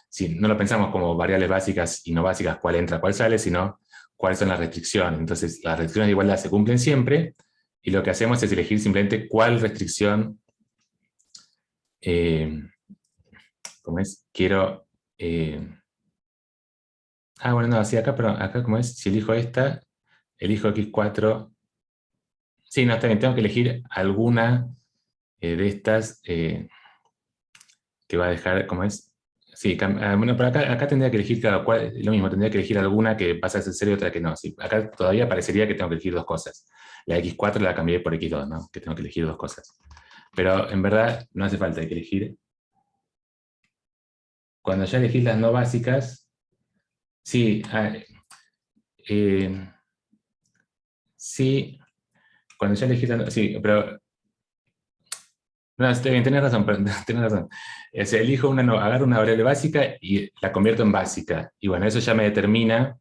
si no lo pensamos como variables básicas y no básicas, cuál entra, cuál sale, sino cuáles son las restricciones. Entonces, las restricciones de igualdad se cumplen siempre, y lo que hacemos es elegir simplemente cuál restricción, eh, ¿cómo es? Quiero... bueno, no, sí, acá, pero acá, ¿cómo es? Si elijo esta, elijo X4. Sí, no, está bien, tengo que elegir alguna de estas que va a dejar, ¿cómo es? Sí, bueno, pero acá tendría que elegir, claro, lo mismo, tendría que elegir alguna que pasa a ser cero y otra que no. Sí, acá todavía parecería que tengo que elegir dos cosas. La X4 la cambié por X2, ¿no? Que tengo que elegir dos cosas. Pero en verdad no hace falta, hay que elegir. Cuando ya elegís las no básicas, sí, eh, sí, cuando ya elegís las no, sí, pero no, está bien, tenés razón, tenés razón. O sea, agarro una variable básica y la convierto en básica. Y bueno, eso ya me determina,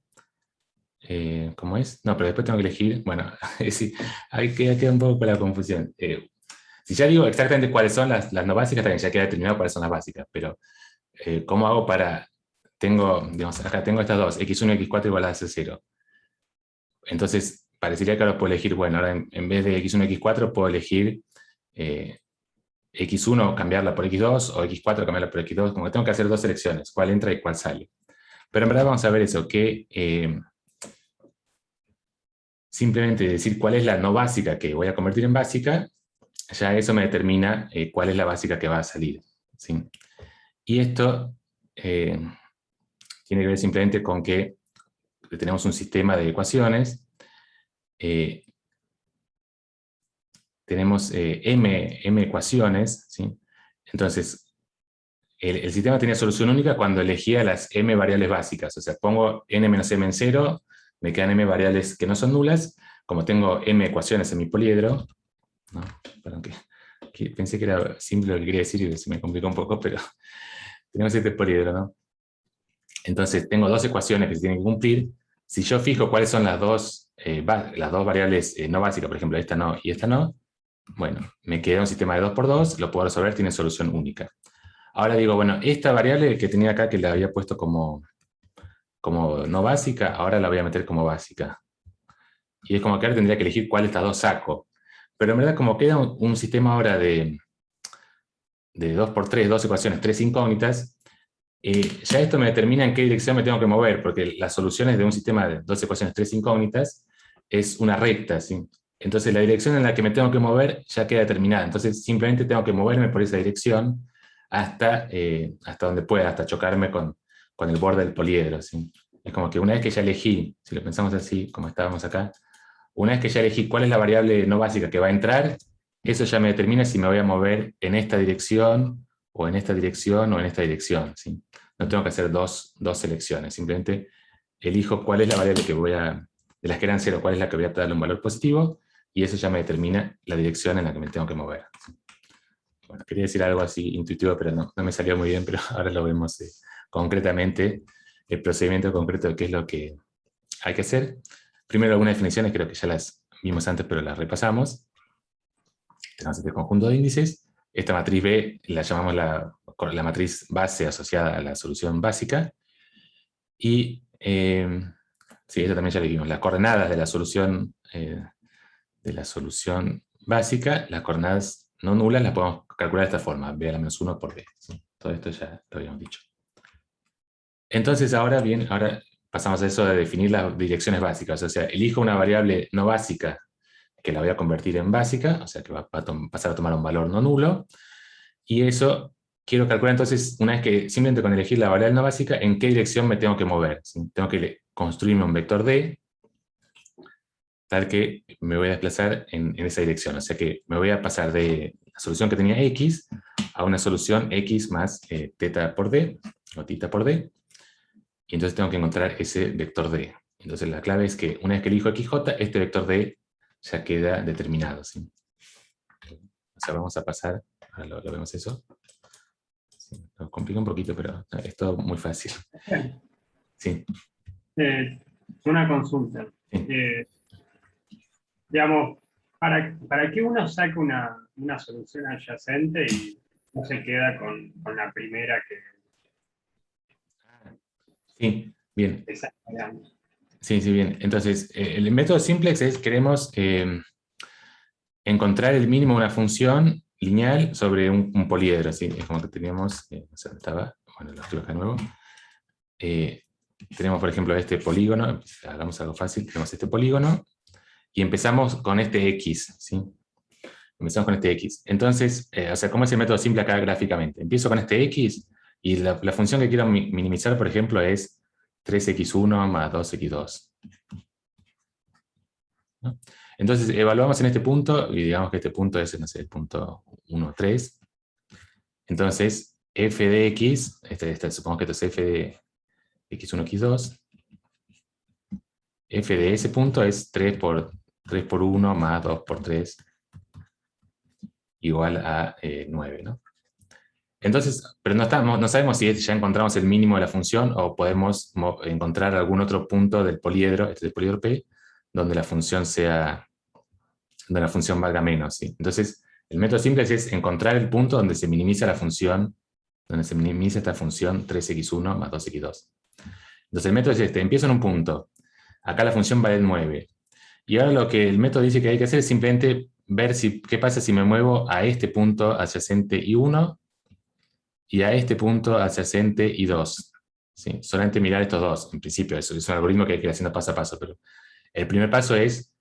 ¿cómo es? No, pero después tengo que elegir, bueno, sí, ahí queda un poco con la confusión. Si ya digo exactamente cuáles son las no básicas, también ya queda determinado cuáles son las básicas, pero ¿cómo hago digamos, acá tengo estas dos, x1 y x4 igual a c0. Entonces, parecería que ahora puedo elegir, bueno, ahora en vez de x1 y x4 puedo elegir X1 cambiarla por X2 o X4 cambiarla por X2, como que tengo que hacer dos selecciones, cuál entra y cuál sale. Pero en verdad vamos a ver eso, que simplemente decir cuál es la no básica que voy a convertir en básica, ya eso me determina cuál es la básica que va a salir. ¿Sí? Y esto tiene que ver simplemente con que tenemos un sistema de ecuaciones, tenemos m ecuaciones, ¿sí? Entonces, el sistema tenía solución única cuando elegía las m variables básicas. O sea, pongo n menos m en cero, me quedan m variables que no son nulas. Como tengo m ecuaciones en mi poliedro, ¿no? Perdón, que pensé que era simple lo que quería decir y se me complicó un poco, pero tenemos este poliedro, ¿no? Entonces, tengo dos ecuaciones que se tienen que cumplir. Si yo fijo cuáles son las dos variables no básicas, por ejemplo, esta no y esta no, bueno, me queda un sistema de 2 por 2, lo puedo resolver, tiene solución única. Ahora digo, bueno, esta variable que tenía acá, que la había puesto como no básica, ahora la voy a meter como básica. Y es como que ahora tendría que elegir cuál de estas dos saco. Pero en verdad, como queda un sistema ahora de 2 por 3, dos ecuaciones, tres incógnitas, ya esto me determina en qué dirección me tengo que mover, porque las soluciones de un sistema de dos ecuaciones, tres incógnitas, es una recta, ¿sí? Entonces la dirección en la que me tengo que mover ya queda determinada. Entonces simplemente tengo que moverme por esa dirección hasta donde pueda, hasta chocarme con el borde del poliedro, ¿sí? Es como que una vez que ya elegí, si lo pensamos así, como estábamos acá, una vez que ya elegí cuál es la variable no básica que va a entrar, eso ya me determina si me voy a mover en esta dirección, o en esta dirección, o en esta dirección, ¿sí? No tengo que hacer dos selecciones, simplemente elijo cuál es la variable de las que eran cero, cuál es la que voy a darle un valor positivo, y eso ya me determina la dirección en la que me tengo que mover. Bueno, quería decir algo así intuitivo, pero no me salió muy bien, pero ahora lo vemos concretamente, el procedimiento concreto de qué es lo que hay que hacer. Primero algunas definiciones, creo que ya las vimos antes, pero las repasamos. Tenemos este conjunto de índices. Esta matriz B la llamamos la matriz base asociada a la solución básica. Y sí, esto también ya lo vimos. Las coordenadas de la solución básica, las coordenadas no nulas las podemos calcular de esta forma, b a la menos 1 por b. ¿Sí? Todo esto ya lo habíamos dicho. Entonces ahora pasamos a eso de definir las direcciones básicas. O sea, elijo una variable no básica que la voy a convertir en básica, o sea que va a pasar a tomar un valor no nulo, y eso quiero calcular entonces, una vez que simplemente con elegir la variable no básica, en qué dirección me tengo que mover. ¿Sí? Tengo que construirme un vector D, tal que me voy a desplazar en esa dirección. O sea que me voy a pasar de la solución que tenía x a una solución x más teta por d, o tita por d, y entonces tengo que encontrar ese vector d. Entonces la clave es que una vez que elijo xj, este vector d ya queda determinado, ¿sí? O sea, vamos a pasar, ahora lo vemos eso. Sí, nos complica un poquito, pero es todo muy fácil. Bien. Sí. Una consulta. Sí. Digamos, para que uno saque una solución adyacente y no se queda con la primera que Sí, bien. está sacando. Sí, sí, bien. Entonces, el método simplex es, queremos encontrar el mínimo de una función lineal sobre un poliedro, ¿sí? Es como que teníamos, no sé dónde estaba, bueno, lo escribo acá de nuevo. Tenemos, por ejemplo, este polígono, hagamos algo fácil, tenemos este polígono, y empezamos con este x, ¿sí? Empezamos con este x. Entonces, o sea, ¿cómo es el método simple acá gráficamente? Empiezo con este x, y la función que quiero minimizar, por ejemplo, es 3x1 más 2x2. ¿No? Entonces, evaluamos en este punto, y digamos que este punto es, no sé, el punto 1, 3. Entonces, f de x, supongamos que esto es f de x1, x2, f de ese punto es 3 por 1 más 2 por 3, igual a 9, ¿no? Entonces, pero no sabemos si ya encontramos el mínimo de la función o podemos encontrar algún otro punto del poliedro, este es el poliedro P, donde la función valga menos, ¿sí? Entonces, el método simple es encontrar el punto donde se minimiza la función, donde se minimiza esta función 3x1 más 2x2. Entonces, el método es este, empiezo en un punto, acá la función vale 9, y ahora lo que el método dice que hay que hacer es simplemente ver qué pasa si me muevo a este punto adyacente I1 y a este punto adyacente I2. ¿Sí? Solamente mirar estos dos, en principio, eso es un algoritmo que hay que ir haciendo paso a paso, pero el primer paso es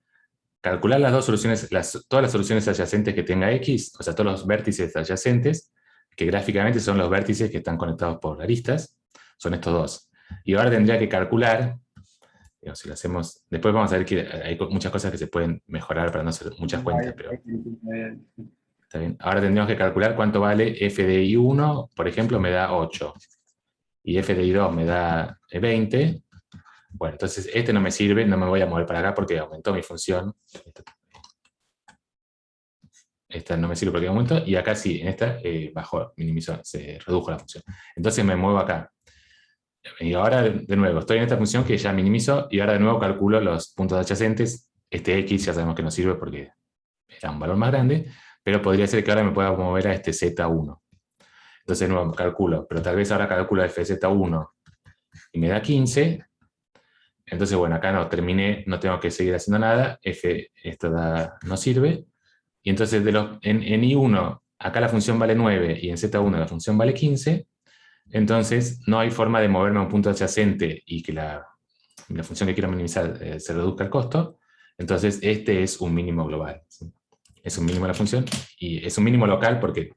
calcular las dos soluciones, todas las soluciones adyacentes que tenga X, o sea, todos los vértices adyacentes, que gráficamente son los vértices que están conectados por aristas, son estos dos. Y ahora tendría que calcular, digamos, si lo hacemos, después vamos a ver que hay muchas cosas que se pueden mejorar para no hacer muchas cuentas, pero está bien. Ahora tendríamos que calcular cuánto vale f de I1, por ejemplo, me da 8, y f de I2 me da 20. Bueno, entonces este no me sirve, no me voy a mover para acá porque aumentó mi función. Esta no me sirve porque aumentó, y acá sí, en esta bajó, minimizó, se redujo la función. Entonces me muevo acá. Y ahora, de nuevo, estoy en esta función que ya minimizo, y ahora de nuevo calculo los puntos adyacentes. Este x ya sabemos que no sirve porque era un valor más grande, pero podría ser que ahora me pueda mover a este z1. Entonces de nuevo calculo, pero tal vez ahora calculo f de z1 y me da 15. Entonces, bueno, acá no terminé, no tengo que seguir haciendo nada, esto no sirve. Y entonces en I1, acá la función vale 9 y en Z1 la función vale 15. Entonces no hay forma de moverme a un punto adyacente y que la función que quiero minimizar se reduzca el costo. Entonces este es un mínimo global, ¿sí? Es un mínimo de la función y es un mínimo local porque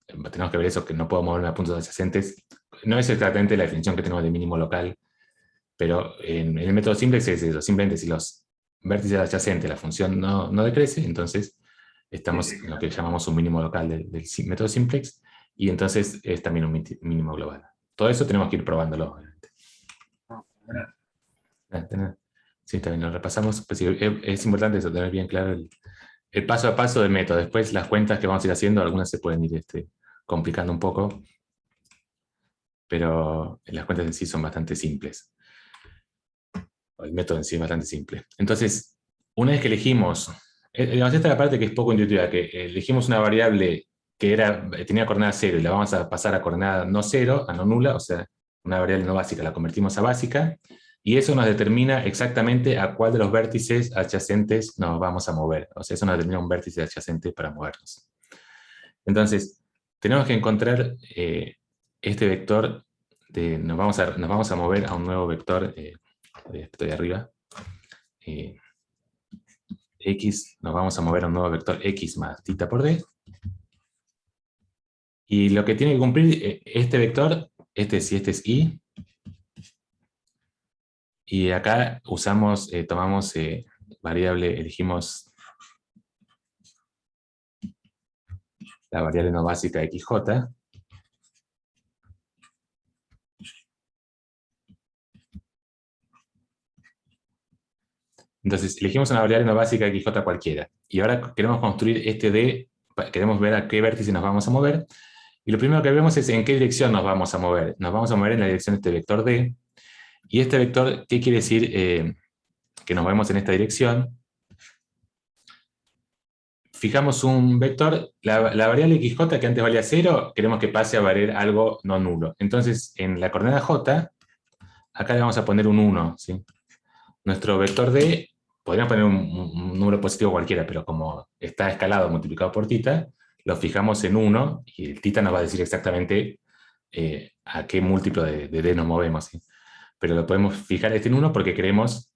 tenemos que ver eso, que no puedo moverme a puntos adyacentes. No es exactamente la definición que tenemos de mínimo local, pero en el método simplex es eso, simplemente si los vértices adyacentes la función no decrece, entonces estamos en lo que llamamos un mínimo local del método simplex, y entonces es también un mínimo global. Todo eso tenemos que ir probándolo, obviamente. Sí, también lo repasamos. Pues sí, es importante eso, tener bien claro el paso a paso del método. Después las cuentas que vamos a ir haciendo, algunas se pueden ir complicando un poco, pero las cuentas en sí son bastante simples. El método en sí es bastante simple. Entonces, una vez que elegimos, digamos, esta es la parte que es poco intuitiva, que elegimos una variable que tenía coordenada 0 y la vamos a pasar a coordenada no 0, a no nula, o sea, una variable no básica, la convertimos a básica, y eso nos determina exactamente a cuál de los vértices adyacentes nos vamos a mover. O sea, eso nos determina un vértice adyacente para movernos. Entonces, tenemos que encontrar este vector, nos vamos a mover a un nuevo vector, estoy arriba, x, nos vamos a mover a un nuevo vector x más tita por d, y lo que tiene que cumplir este vector, si este es y acá tomamos variable, elegimos la variable no básica xj. Entonces, elegimos una variable no básica xj cualquiera. Y ahora queremos construir este D, queremos ver a qué vértice nos vamos a mover. Y lo primero que vemos es en qué dirección nos vamos a mover. Nos vamos a mover en la dirección de este vector D. Y este vector, ¿qué quiere decir? Que nos movemos en esta dirección. Fijamos un vector, la variable xj que antes valía 0, queremos que pase a valer algo no nulo. Entonces, en la coordenada j, acá le vamos a poner un 1, ¿sí? Nuestro vector D, podríamos poner un número positivo cualquiera, pero como está escalado multiplicado por θ, lo fijamos en 1, y el θ nos va a decir exactamente a qué múltiplo de D nos movemos, ¿sí? Pero lo podemos fijar en 1 porque queremos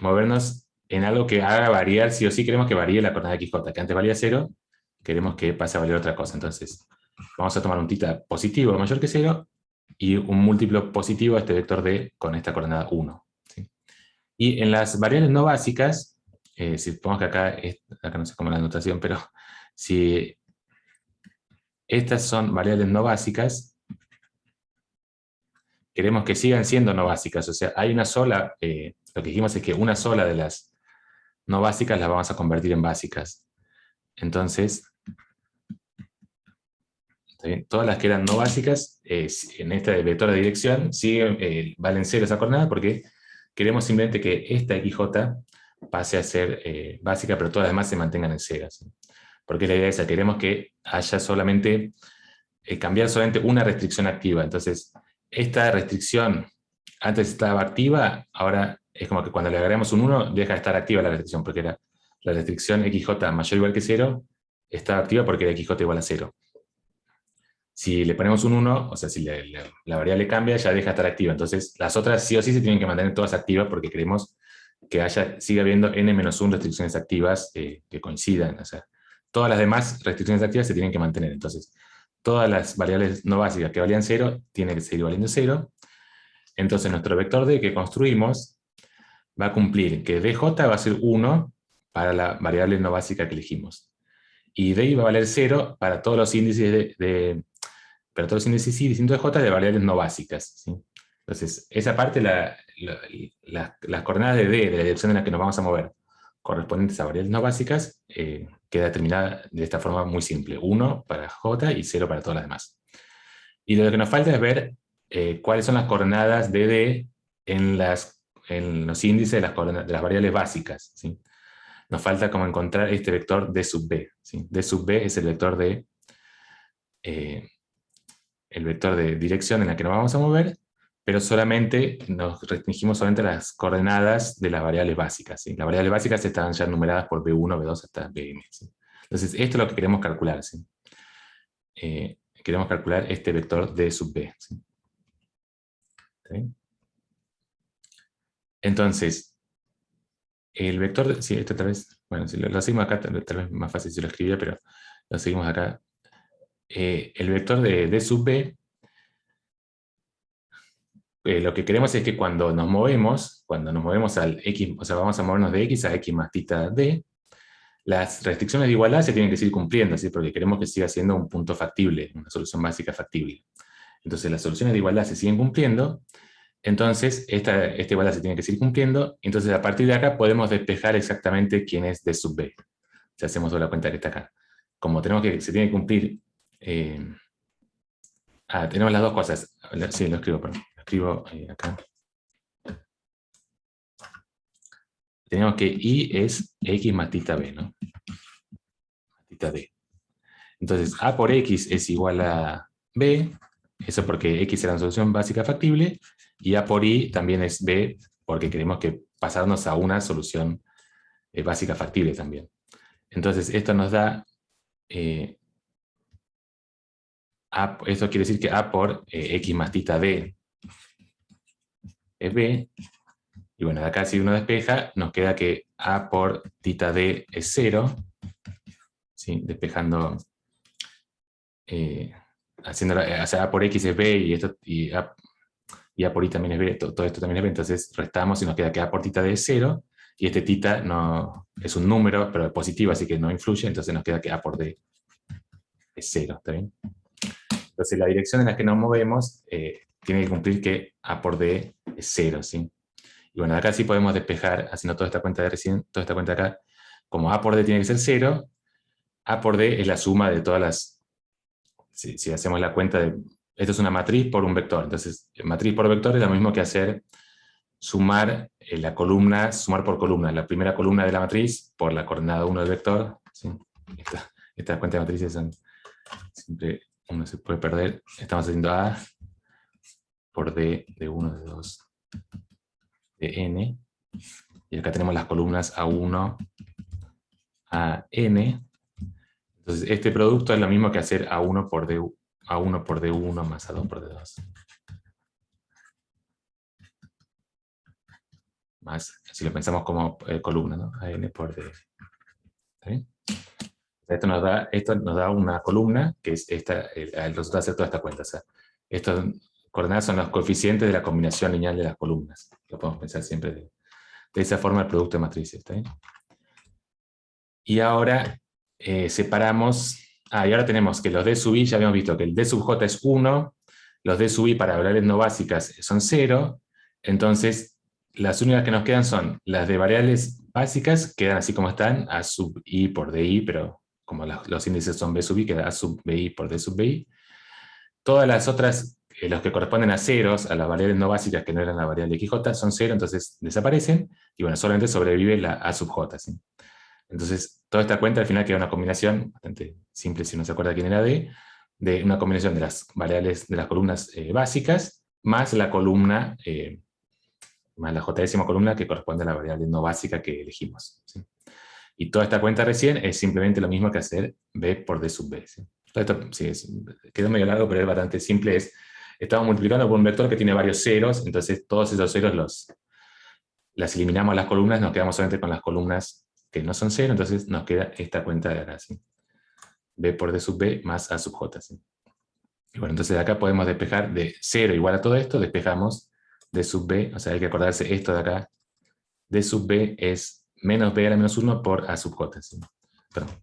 movernos en algo que haga variar, sí o sí queremos que varíe la coordenada xj, que antes valía 0, queremos que pase a valer otra cosa. Entonces, vamos a tomar un θ positivo mayor que 0, y un múltiplo positivo a este vector D con esta coordenada 1. ¿Sí? Y en las variables no básicas, si ponemos que acá no sé cómo es la notación, pero si estas son variables no básicas, queremos que sigan siendo no básicas. O sea, hay una sola, lo que dijimos es que una sola de las no básicas las vamos a convertir en básicas. Entonces, todas las que eran no básicas, en este vector de dirección, valen 0 esa coordenada, porque queremos simplemente que esta xj pase a ser básica, pero todas las demás se mantengan en 0. ¿Sí? Porque la idea es esa, queremos que haya solamente, cambiar solamente una restricción activa. Entonces, esta restricción antes estaba activa, ahora es como que cuando le agregamos un 1, deja de estar activa la restricción, porque la restricción xj mayor o igual que 0 está activa porque la xj igual a 0. Si le ponemos un 1, o sea, si la variable cambia, ya deja de estar activa. Entonces, las otras sí o sí se tienen que mantener todas activas porque queremos que siga habiendo n-1 restricciones activas que coincidan. O sea, todas las demás restricciones activas se tienen que mantener. Entonces, todas las variables no básicas que valían 0 tienen que seguir valiendo 0. Entonces, nuestro vector D que construimos va a cumplir que dj va a ser 1 para la variable no básica que elegimos. Y di va a valer 0 para todos los índices para todos los índices y distintos de j de variables no básicas. ¿Sí? Entonces, esa parte, las coordenadas de D, de la dirección en la que nos vamos a mover, correspondientes a variables no básicas, queda determinada de esta forma muy simple. 1 para j y 0 para todas las demás. Y lo que nos falta es ver cuáles son las coordenadas de D en los índices de las variables básicas. ¿Sí? Nos falta como encontrar este vector D sub B. ¿Sí? D sub B es el vector de dirección en la que nos vamos a mover, pero solamente nos restringimos solamente a las coordenadas de las variables básicas. ¿Sí? Las variables básicas están ya numeradas por B1, B2 hasta Bm. ¿Sí? Entonces, esto es lo que queremos calcular. ¿Sí? Queremos calcular este vector D sub B. ¿Sí? ¿Sí? Entonces, el vector, sí, esto tal vez, bueno, si lo seguimos acá, tal vez más fácil si lo escribía, pero lo seguimos acá. El vector de D sub B, lo que queremos es que cuando nos movemos al X, o sea, vamos a movernos de X a X más θ D, las restricciones de igualdad se tienen que seguir cumpliendo, ¿sí? Porque queremos que siga siendo un punto factible, una solución básica factible. Entonces, las soluciones de igualdad se siguen cumpliendo, entonces esta igualdad se tiene que seguir cumpliendo, entonces a partir de acá podemos despejar exactamente quién es D sub B. Si hacemos la cuenta que está acá. Como se tiene que cumplir... tenemos las dos cosas. Sí, lo escribo, perdón. Lo escribo acá. Tenemos que I es X más θ B, ¿no? Θ D. Entonces, A por X es igual a B, eso porque X era una solución básica factible, y A por I también es B, porque queremos que pasarnos a una solución básica factible también. Entonces, esto nos da... esto quiere decir que A por X más θ D es B, y bueno, de acá si uno despeja, nos queda que A por θ D es 0, ¿sí? Despejando, o sea, A por X es B y A por I también es B, todo esto también es B, entonces restamos y nos queda que A por θ D es 0, y este θ no, es un número, pero es positivo, así que no influye, entonces nos queda que A por D es 0, ¿está bien? Entonces la dirección en la que nos movemos tiene que cumplir que A por D es 0, ¿sí? Y bueno, acá sí podemos despejar, haciendo toda esta cuenta de recién, toda esta cuenta acá, como A por D tiene que ser 0, A por D es la suma de todas las... Si hacemos la cuenta de... Esto es una matriz por un vector, entonces matriz por vector es lo mismo que hacer sumar la columna, sumar por columna, la primera columna de la matriz por la coordenada 1 del vector. ¿Sí? Estas cuentas de matrices son... Siempre uno se puede perder. Estamos haciendo A por D de 1, de 2, de N. Y acá tenemos las columnas A1 a N. Entonces, este producto es lo mismo que hacer A1 por D1 más A2 por D2. Más, si lo pensamos como columna, ¿no? AN por D. ¿Está bien? Esto nos da una columna, que es esta, el resultado de hacer toda esta cuenta. O sea, estas coordenadas son los coeficientes de la combinación lineal de las columnas. Lo podemos pensar siempre de esa forma el producto de matrices. ¿Está bien? Y ahora separamos... y ahora tenemos que los D sub I, ya habíamos visto que el D sub J es 1, los D sub I para variables no básicas son 0, entonces las únicas que nos quedan son las de variables básicas, quedan así como están, A sub I por DI, pero como los índices son B sub I, queda A sub BI por D sub BI. Todas las otras, los que corresponden a ceros, a las variables no básicas que no eran la variable XJ, son 0, entonces desaparecen, y bueno, solamente sobrevive la A sub J, ¿sí? Entonces, toda esta cuenta al final queda una combinación, bastante simple si uno se acuerda quién era D, de una combinación de las variables, de las columnas básicas, más la columna, más la j-décima columna que corresponde a la variable no básica que elegimos, ¿sí? Y toda esta cuenta recién es simplemente lo mismo que hacer B por D sub B, ¿sí? Esto sí, quedó medio largo, pero es bastante simple. Estamos multiplicando por un vector que tiene varios ceros, entonces todos esos ceros las eliminamos a las columnas, nos quedamos solamente con las columnas que no son 0, entonces nos queda esta cuenta de acá, ¿sí? B por D sub B más A sub J, ¿sí? Y bueno, entonces de acá podemos despejar de 0 igual a todo esto, despejamos D sub B, o sea, hay que acordarse esto de acá, D sub B es menos B a la menos 1 por A sub J, ¿sí? Perdón.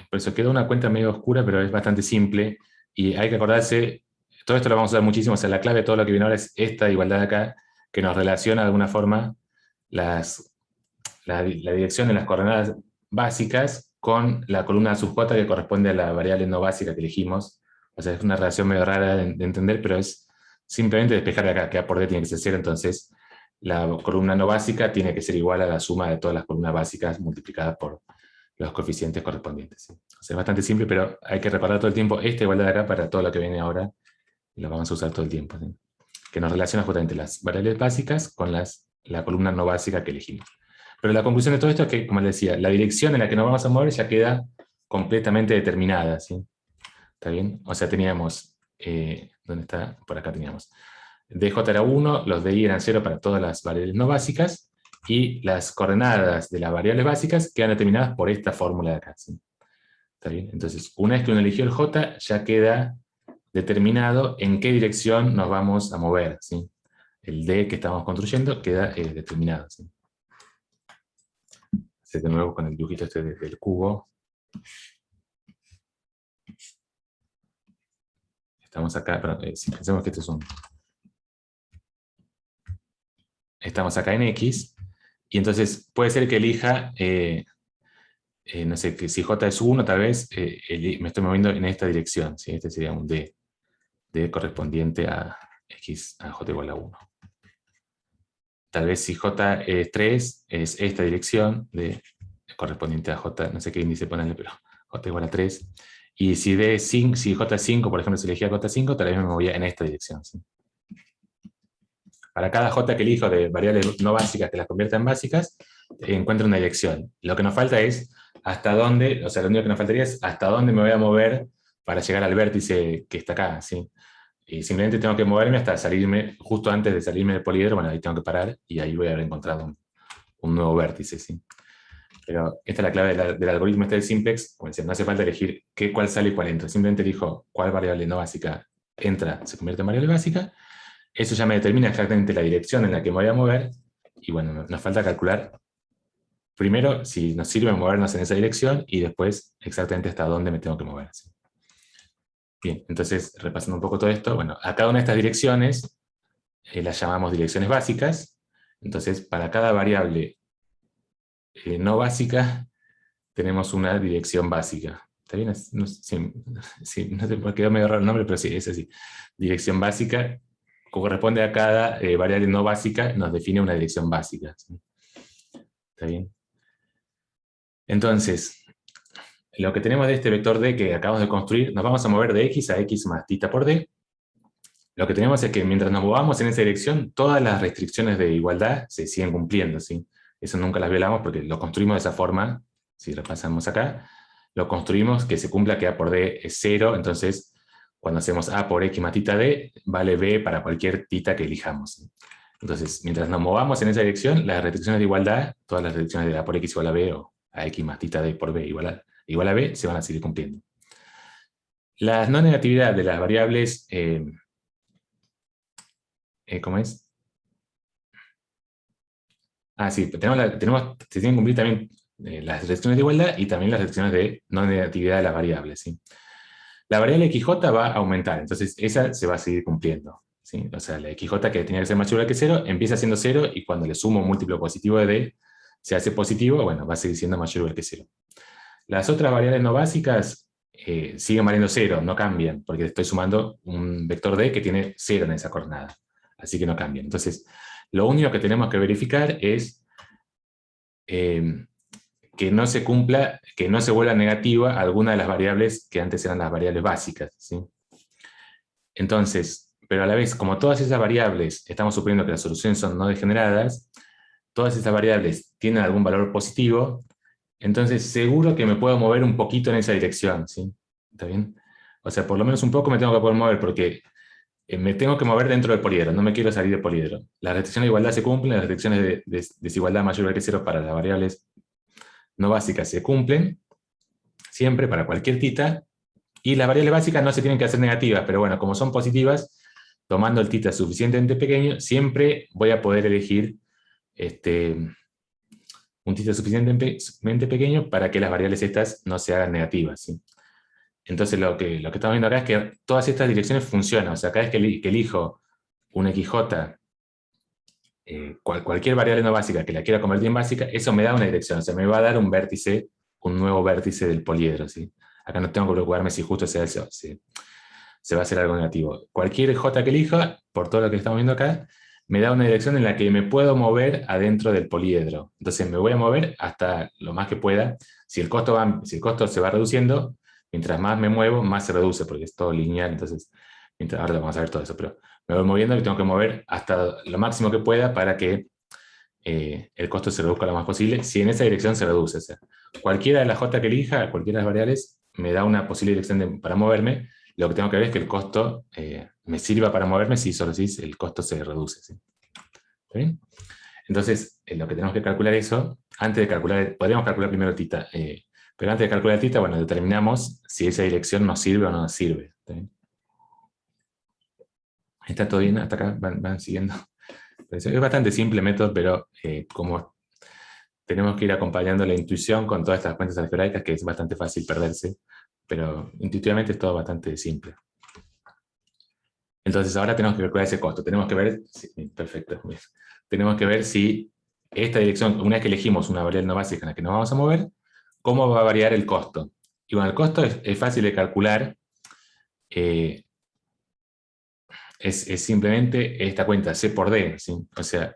Por eso queda una cuenta medio oscura, pero es bastante simple, y hay que acordarse, todo esto lo vamos a usar muchísimo, o sea, la clave de todo lo que viene ahora es esta igualdad de acá, que nos relaciona de alguna forma la dirección de las coordenadas básicas con la columna sub j que corresponde a la variable no básica que elegimos. O sea, es una relación medio rara de entender, pero es simplemente despejar de acá, que A por D tiene que ser 0, entonces la columna no básica tiene que ser igual a la suma de todas las columnas básicas multiplicadas por los coeficientes correspondientes, ¿sí? O sea, es bastante simple, pero hay que recordar todo el tiempo esta igualdad de acá para todo lo que viene ahora, y lo vamos a usar todo el tiempo, ¿sí? Que nos relaciona justamente las variables básicas con la columna no básica que elegimos. Pero la conclusión de todo esto es que, como les decía, la dirección en la que nos vamos a mover ya queda completamente determinada, ¿sí? ¿Está bien? O sea, teníamos, ¿dónde está? Por acá teníamos. DJ era 1, los DI eran 0 para todas las variables no básicas, y las coordenadas de las variables básicas quedan determinadas por esta fórmula de acá, ¿sí? ¿Está bien? Entonces, una vez que uno eligió el J, ya queda determinado en qué dirección nos vamos a mover, ¿sí? El D que estamos construyendo queda determinado, ¿sí? De nuevo con el dibujito este del cubo. Estamos acá, perdón, si pensemos que esto es un... Estamos acá en X, y entonces puede ser que elija, no sé, que si J es 1, tal vez me estoy moviendo en esta dirección, ¿sí? Este sería un D correspondiente a X, a J igual a 1. Tal vez si J es 3, es esta dirección, D correspondiente a J, no sé qué índice ponerle, pero J igual a 3. Y si si J es 5, por ejemplo, si elegía J5, tal vez me movía en esta dirección, ¿sí? Para cada J que elijo de variables no básicas que las convierta en básicas, encuentro una dirección. Lo que nos falta es hasta dónde, o sea, lo único que nos faltaría es hasta dónde me voy a mover para llegar al vértice que está acá, ¿sí? Y simplemente tengo que moverme hasta salirme, justo antes de salirme del poliedro, bueno, ahí tengo que parar, y ahí voy a haber encontrado un nuevo vértice, ¿sí? Pero esta es la clave del algoritmo este de simplex, como decía, no hace falta elegir cuál sale y cuál entra, simplemente elijo cuál variable no básica entra, se convierte en variable básica, eso ya me determina exactamente la dirección en la que me voy a mover, Y bueno, nos falta calcular primero si nos sirve movernos en esa dirección y después exactamente hasta dónde me tengo que mover. ¿Sí? Bien, entonces repasando un poco todo esto, bueno, a cada una de estas direcciones las llamamos direcciones básicas. Entonces, para cada variable no básica, tenemos una dirección básica. ¿Está bien? No, sí, no sé por qué quedó medio raro el nombre, pero sí, es así. Dirección básica corresponde a cada variable no básica, nos define una dirección básica. ¿Sí? ¿Está bien? Entonces, lo que tenemos de este vector D que acabamos de construir, nos vamos a mover de X a X más θ por D. Lo que tenemos es que mientras nos movamos en esa dirección, todas las restricciones de igualdad se siguen cumpliendo. ¿Sí? Eso nunca las violamos porque lo construimos de esa forma. Si repasamos acá, lo construimos que se cumpla que A por D es 0, entonces cuando hacemos A por X más θ D, vale B para cualquier θ que elijamos. ¿Sí? Entonces, mientras nos movamos en esa dirección, las restricciones de igualdad, todas las restricciones de A por X igual a B o a X más θ D por B igual a B, se van a seguir cumpliendo. La no negatividad de las variables, ¿cómo es? Ah, sí, se tienen que cumplir también las restricciones de igualdad y también las restricciones de no negatividad de las variables. ¿Sí? La variable XJ va a aumentar, entonces esa se va a seguir cumpliendo. ¿Sí? O sea, la XJ que tenía que ser más mayor que 0, empieza siendo 0 y cuando le sumo un múltiplo positivo de D, se hace positivo, bueno, va a seguir siendo mayor que 0. Las otras variables no básicas siguen valiendo 0, no cambian, porque estoy sumando un vector D que tiene 0 en esa coordenada. Así que no cambian. Entonces, lo único que tenemos que verificar es que no se cumpla, que no se vuelva negativa alguna de las variables que antes eran las variables básicas. ¿Sí? Entonces, pero a la vez, como todas esas variables, estamos suponiendo que las soluciones son no degeneradas, todas esas variables tienen algún valor positivo, entonces seguro que me puedo mover un poquito en esa dirección. ¿Sí? ¿Está bien? O sea, por lo menos un poco me tengo que poder mover, porque me tengo que mover dentro del poliedro, no me quiero salir del poliedro. Las restricciones de igualdad se cumplen, las restricciones de desigualdad mayor que 0 para las variables no básicas se cumplen, siempre para cualquier θ, y las variables básicas no se tienen que hacer negativas, pero bueno, como son positivas, tomando el θ suficientemente pequeño, siempre voy a poder elegir un θ suficientemente pequeño para que las variables estas no se hagan negativas. ¿Sí? Entonces lo que estamos viendo acá es que todas estas direcciones funcionan. O sea, cada vez que elijo un XJ, cualquier variable no básica que la quiera convertir en básica, eso me da una dirección. O sea, me va a dar un vértice, un nuevo vértice del poliedro. ¿Sí? Acá no tengo que preocuparme si justo se va a hacer algo negativo. Cualquier J que elija, por todo lo que estamos viendo acá, me da una dirección en la que me puedo mover adentro del poliedro. Entonces me voy a mover hasta lo más que pueda. Si el costo se va reduciendo, mientras más me muevo, más se reduce, porque es todo lineal. Entonces, ahora vamos a ver todo eso, pero me voy moviendo y tengo que mover hasta lo máximo que pueda para que el costo se reduzca lo más posible. Si en esa dirección se reduce, o sea, cualquiera de las J que elija, cualquiera de las variables, me da una posible dirección para moverme. Lo que tengo que ver es que el costo me sirva para moverme si solo si el costo se reduce. ¿Sí? ¿Está bien? Entonces, lo que tenemos que calcular eso, antes de calcular, podríamos calcular primero θ, pero antes de calcular θ, bueno, determinamos si esa dirección nos sirve o no nos sirve. ¿Está bien? ¿Está todo bien? Hasta acá van siguiendo. Es bastante simple el método, pero como tenemos que ir acompañando la intuición con todas estas cuentas algebraicas, que es bastante fácil perderse, pero intuitivamente es todo bastante simple. Entonces ahora tenemos que calcular ese costo. Tenemos que ver, perfecto, tenemos que ver si esta dirección, una vez que elegimos una variable no básica en la que nos vamos a mover, cómo va a variar el costo. Y bueno, el costo es fácil de calcular. Es simplemente esta cuenta C por D. ¿Sí? O sea,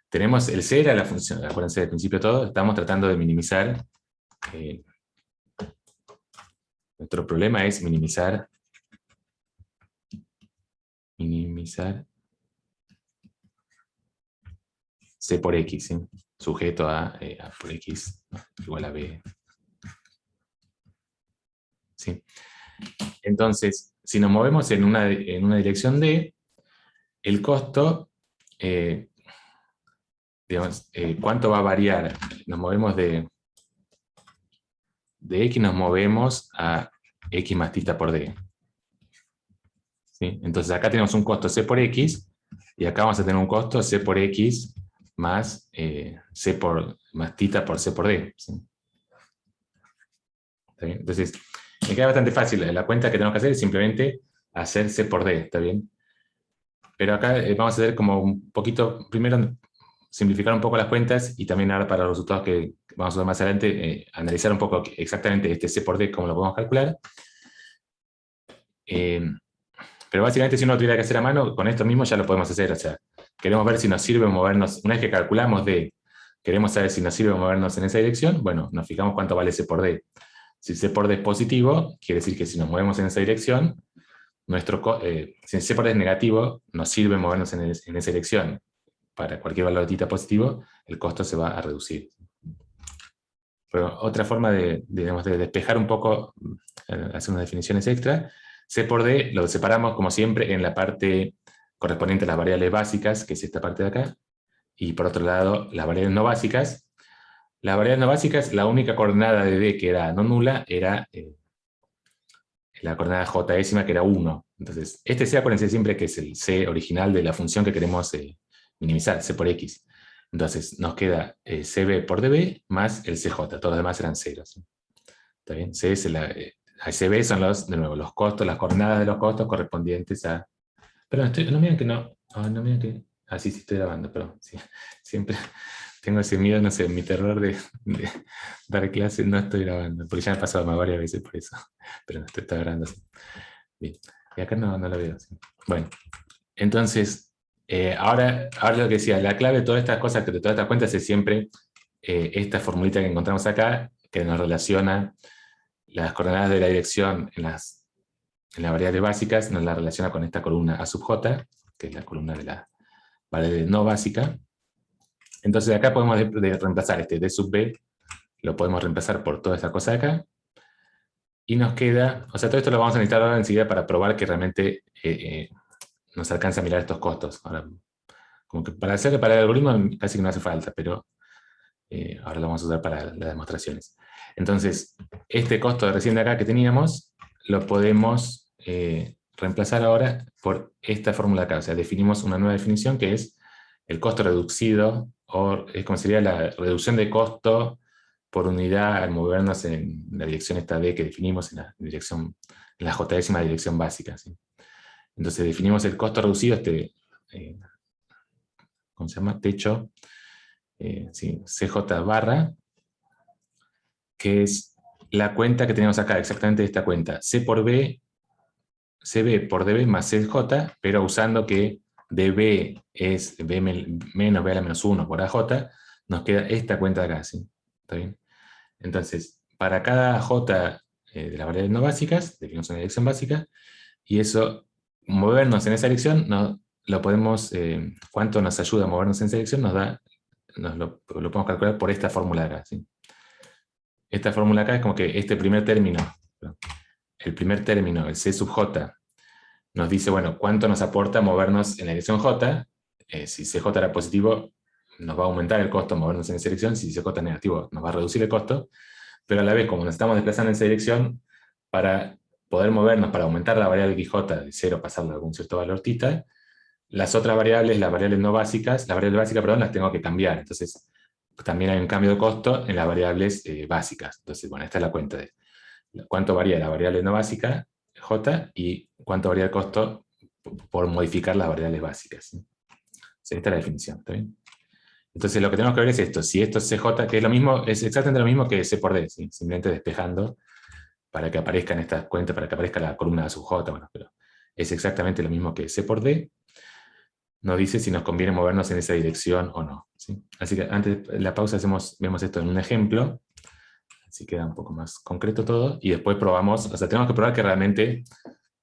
tenemos el C era la función, acuérdense del principio de todo, estamos tratando de minimizar. Nuestro problema es minimizar C por X, ¿sí? Sujeto a por X igual a B. ¿Sí? Entonces, si nos movemos en una dirección D, el costo, digamos, ¿cuánto va a variar? Nos movemos de X, nos movemos a X más θ por D. ¿Sí? Entonces acá tenemos un costo C por X, y acá vamos a tener un costo C por X más, más tita por C por D. ¿Sí? ¿Está bien? Entonces, me queda bastante fácil. La cuenta que tenemos que hacer es simplemente hacer C por D, ¿está bien? Pero acá vamos a hacer como un poquito, primero simplificar un poco las cuentas y también ahora para los resultados que vamos a ver más adelante, analizar un poco exactamente este C por D, cómo lo podemos calcular. Pero básicamente si uno tuviera que hacer a mano, con esto mismo ya lo podemos hacer. O sea, queremos ver si nos sirve movernos, una vez que calculamos D, queremos saber si nos sirve movernos en esa dirección, bueno, nos fijamos cuánto vale C por D. Si C por D es positivo, quiere decir que si nos movemos en esa dirección, si C por D es negativo, nos sirve movernos en esa dirección. Para cualquier valor de tita positivo, el costo se va a reducir. Pero otra forma de despejar un poco, hacer unas definiciones extra, C por D lo separamos como siempre en la parte correspondiente a las variables básicas, que es esta parte de acá, y por otro lado las variables no básicas. Las variables no básicas, la única coordenada de D que era no nula era la coordenada j-ésima, que era 1. Entonces, este C, acuérdense siempre que es el C original de la función que queremos minimizar, C por X. Entonces, nos queda CB por DB más el CJ, todos los demás eran ceros. ¿Está bien? CB son de nuevo, los costos, las coordenadas de los costos correspondientes a... Pero no miren que no... no miren que... sí estoy grabando, pero sí, siempre tengo ese miedo, no sé, mi terror de dar clase, no estoy grabando, porque ya me ha pasado más varias veces por eso, pero no estoy grabando así. Bien, y acá no lo veo. ¿Sí? Bueno, entonces, ahora lo que decía, la clave de todas estas cosas, de todas estas cuentas, es siempre esta formulita que encontramos acá, que nos relaciona las coordenadas de la dirección en las variables básicas, nos la relaciona con esta columna A sub j, que es la columna de la variable no básica. Entonces acá podemos reemplazar este D sub B, lo podemos reemplazar por toda esta cosa de acá, y nos queda, o sea, todo esto lo vamos a necesitar ahora enseguida para probar que realmente nos alcanza a mirar estos costos. Ahora, como que para el algoritmo casi que no hace falta, pero ahora lo vamos a usar para las demostraciones. Entonces, este costo de recién de acá que teníamos, lo podemos reemplazar ahora por esta fórmula acá. O sea, definimos una nueva definición que es el costo reducido, o es como sería la reducción de costo por unidad al movernos en la dirección esta D que definimos en la j-ésima dirección básica. ¿Sí? Entonces definimos el costo reducido, ¿cómo se llama? Techo, sí, CJ barra, que es la cuenta que tenemos acá, exactamente esta cuenta, C por B, CB por DB más CJ, pero usando que DB es B menos B a la menos 1 por AJ, nos queda esta cuenta de acá, ¿sí? ¿Está bien? Entonces, para cada J de las variables no básicas, definimos una dirección básica, y eso, movernos en esa dirección, lo podemos, cuánto nos ayuda a movernos en esa dirección, lo podemos calcular por esta fórmula acá, ¿sí? Esta fórmula acá es como que este primer término, el C sub J, nos dice, bueno, cuánto nos aporta movernos en la dirección J. Si CJ era positivo, nos va a aumentar el costo movernos en esa dirección. Si CJ es negativo, nos va a reducir el costo. Pero a la vez, como nos estamos desplazando en esa dirección, para poder movernos, para aumentar la variable XJ de 0, pasarlo a algún cierto valor θ, las otras variables, las variables no básicas, las variables básicas, perdón, las tengo que cambiar. Entonces, también hay un cambio de costo en las variables básicas. Entonces, bueno, esta es la cuenta de cuánto varía la variable no básica, J, y cuánto varía el costo por modificar las variables básicas. ¿Sí? O sea, esta es la definición, ¿está bien? Entonces lo que tenemos que ver es esto, si esto es CJ, que es lo mismo, es exactamente lo mismo que C por D, ¿sí? Simplemente despejando para que aparezcan estas cuentas, para que aparezca la columna de sub J, bueno, pero es exactamente lo mismo que C por D, nos dice si nos conviene movernos en esa dirección o no. ¿Sí? Así que antes de la pausa vemos esto en un ejemplo, así queda un poco más concreto todo, y después probamos, o sea, tenemos que probar que realmente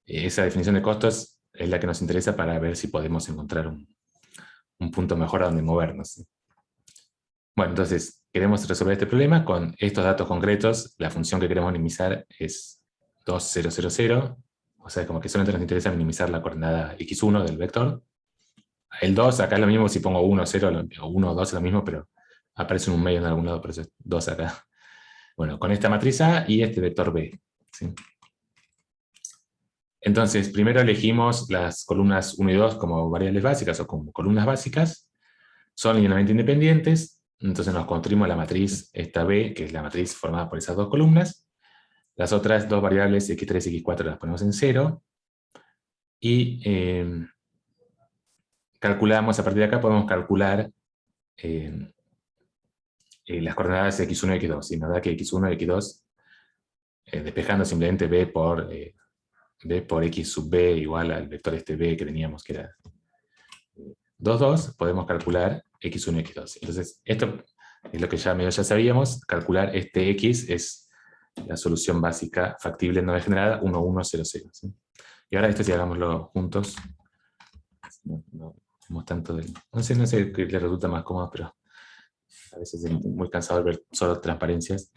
esa definición de costos es la que nos interesa para ver si podemos encontrar un punto mejor a donde movernos. ¿Sí? Bueno, entonces, queremos resolver este problema con estos datos concretos. La función que queremos minimizar es 2000, o sea, como que solamente nos interesa minimizar la coordenada x1 del vector. El 2, acá es lo mismo si pongo 1, 0, o 1, 2 es lo mismo, pero aparece un medio en algún lado, por eso es 2 acá. Bueno, con esta matriz A y este vector B. ¿Sí? Entonces, primero elegimos las columnas 1 y 2 como variables básicas o como columnas básicas. son linealmente independientes, entonces nos construimos la matriz esta B, que es la matriz formada por esas dos columnas. Las otras dos variables, x3 y x4, las ponemos en 0. Y calculamos, a partir de acá podemos calcular las coordenadas x1 y x2. Y nos da que x1 y x2, despejando simplemente b por x sub b igual al vector este b que teníamos, que era 2, 2, podemos calcular x1 y x2. Entonces, esto es lo que ya medio ya sabíamos. Calcular este x es la solución básica factible no degenerada 1, 1, 0, 0. ¿Sí? Y ahora esto sí hagámoslo juntos. No hacemos tanto del... No sé qué le resulta más cómodo, pero a veces es muy cansador ver solo transparencias.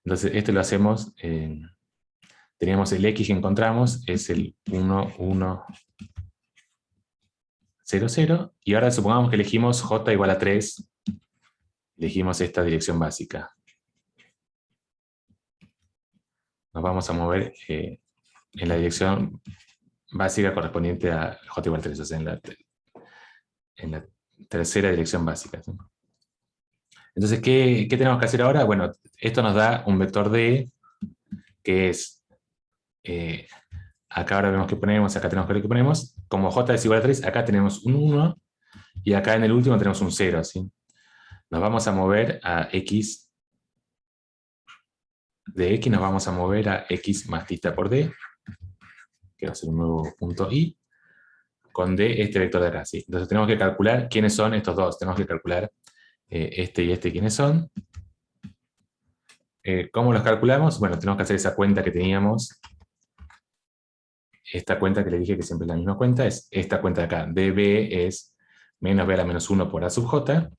Entonces, esto lo hacemos... teníamos el x que encontramos, es el 1, 1, 0, 0. Y ahora supongamos que elegimos j igual a 3. Elegimos esta dirección básica. Nos vamos a mover en la dirección básica correspondiente a j igual a 3, o sea, en la tercera dirección básica. ¿Sí? Entonces, ¿qué tenemos que hacer ahora? Bueno, esto nos da un vector D, que es, acá ahora vemos que ponemos, acá tenemos que ver qué ponemos. Como j es igual a 3, acá tenemos un 1, y acá en el último tenemos un 0. ¿Sí? Nos vamos a mover a x, de x nos vamos a mover a x más θ por d, que va a ser un nuevo punto i, con d este vector de acá. ¿Sí? Entonces tenemos que calcular quiénes son estos dos. Tenemos que calcular este y este quiénes son. ¿Cómo los calculamos? Bueno, tenemos que hacer esa cuenta que teníamos. Esta cuenta que le dije que siempre es la misma cuenta, es esta cuenta de acá. db es menos b a la menos 1 por a sub j.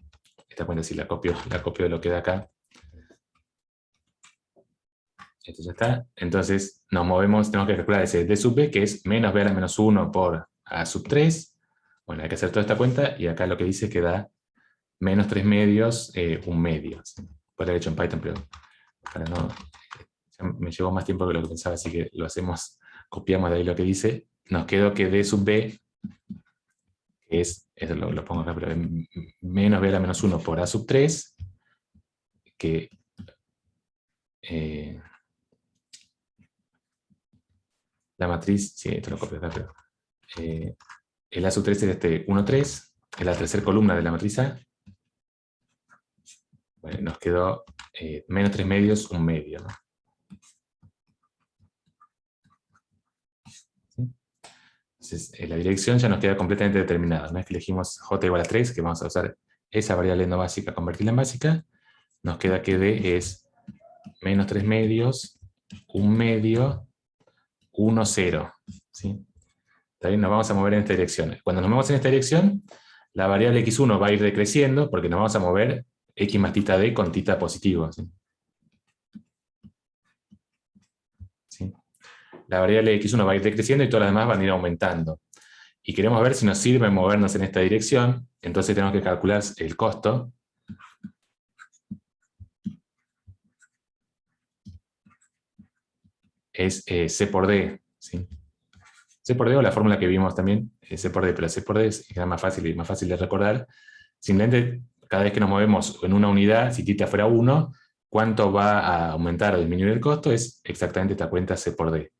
Esta cuenta sí la copio de lo que da acá. Esto ya está. Entonces nos movemos, tenemos que calcular ese d sub b, que es menos b a la menos 1 por a sub 3. Bueno, hay que hacer toda esta cuenta, y acá lo que dice es que da menos 3 medios, 1 medio. ¿Sí? Podría haber hecho en Python, pero para no... Ya me llevó más tiempo que lo que pensaba, así que lo hacemos, copiamos de ahí lo que dice. Nos quedó que d sub b, que es, esto lo pongo acá, pero menos b a la menos 1 por a sub 3, que... la matriz, sí, esto lo copio acá, pero el A sub 3 es este 1, 3, es la tercera columna de la matriz A. Bueno, nos quedó menos 3 medios, 1 medio. ¿No? ¿Sí? Entonces, la dirección ya nos queda completamente determinada. Una vez que elegimos j igual a 3, que vamos a usar esa variable no básica, convertirla en básica, nos queda que d es menos 3 medios, 1 medio, 1, 0. ¿Sí? ¿Está bien? Nos vamos a mover en esta dirección. Cuando nos movemos en esta dirección, la variable x1 va a ir decreciendo porque nos vamos a mover x más θ d con θ positivo. ¿Sí? ¿Sí? La variable x1 va a ir decreciendo y todas las demás van a ir aumentando. Y queremos ver si nos sirve movernos en esta dirección, entonces tenemos que calcular el costo. Es c por d. ¿Sí? C por D, o la fórmula que vimos también, C por D, pero C por D es más fácil de recordar. Simplemente, cada vez que nos movemos en una unidad, si θ fuera 1, ¿cuánto va a aumentar o disminuir el costo? Es exactamente esta cuenta C por D.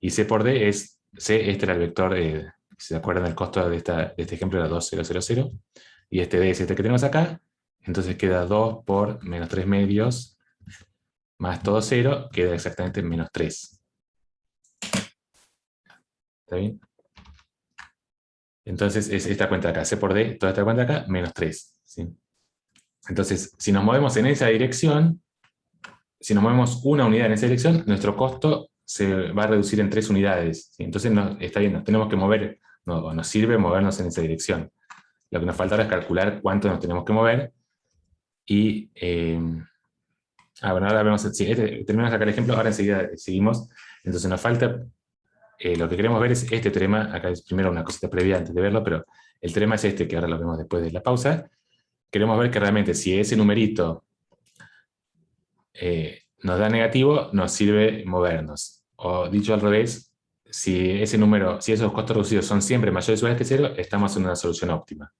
Y C por D es, C, este era el vector, si se acuerdan, el costo de este ejemplo era 2, 0, 0, 0. Y este D es este que tenemos acá. Entonces queda 2 por menos 3 medios, más todo 0, queda exactamente menos 3. ¿Está bien? Entonces es esta cuenta acá, C por D, toda esta cuenta acá, menos 3. ¿Sí? Entonces, si nos movemos en esa dirección, si nos movemos una unidad en esa dirección, nuestro costo se va a reducir en 3 unidades. ¿Sí? Entonces, está bien, nos tenemos que mover, nos sirve movernos en esa dirección. Lo que nos falta ahora es calcular cuánto nos tenemos que mover. Y, bueno, ahora vemos, sí, terminamos acá el ejemplo, ahora enseguida seguimos. Entonces nos falta... lo que queremos ver es este teorema, acá es primero una cosita previa antes de verlo, pero el teorema es este, que ahora lo vemos después de la pausa. Queremos ver que realmente si ese numerito nos da negativo, nos sirve movernos. O dicho al revés, si ese número, si esos costos reducidos son siempre mayores o iguales que 0, estamos en una solución óptima.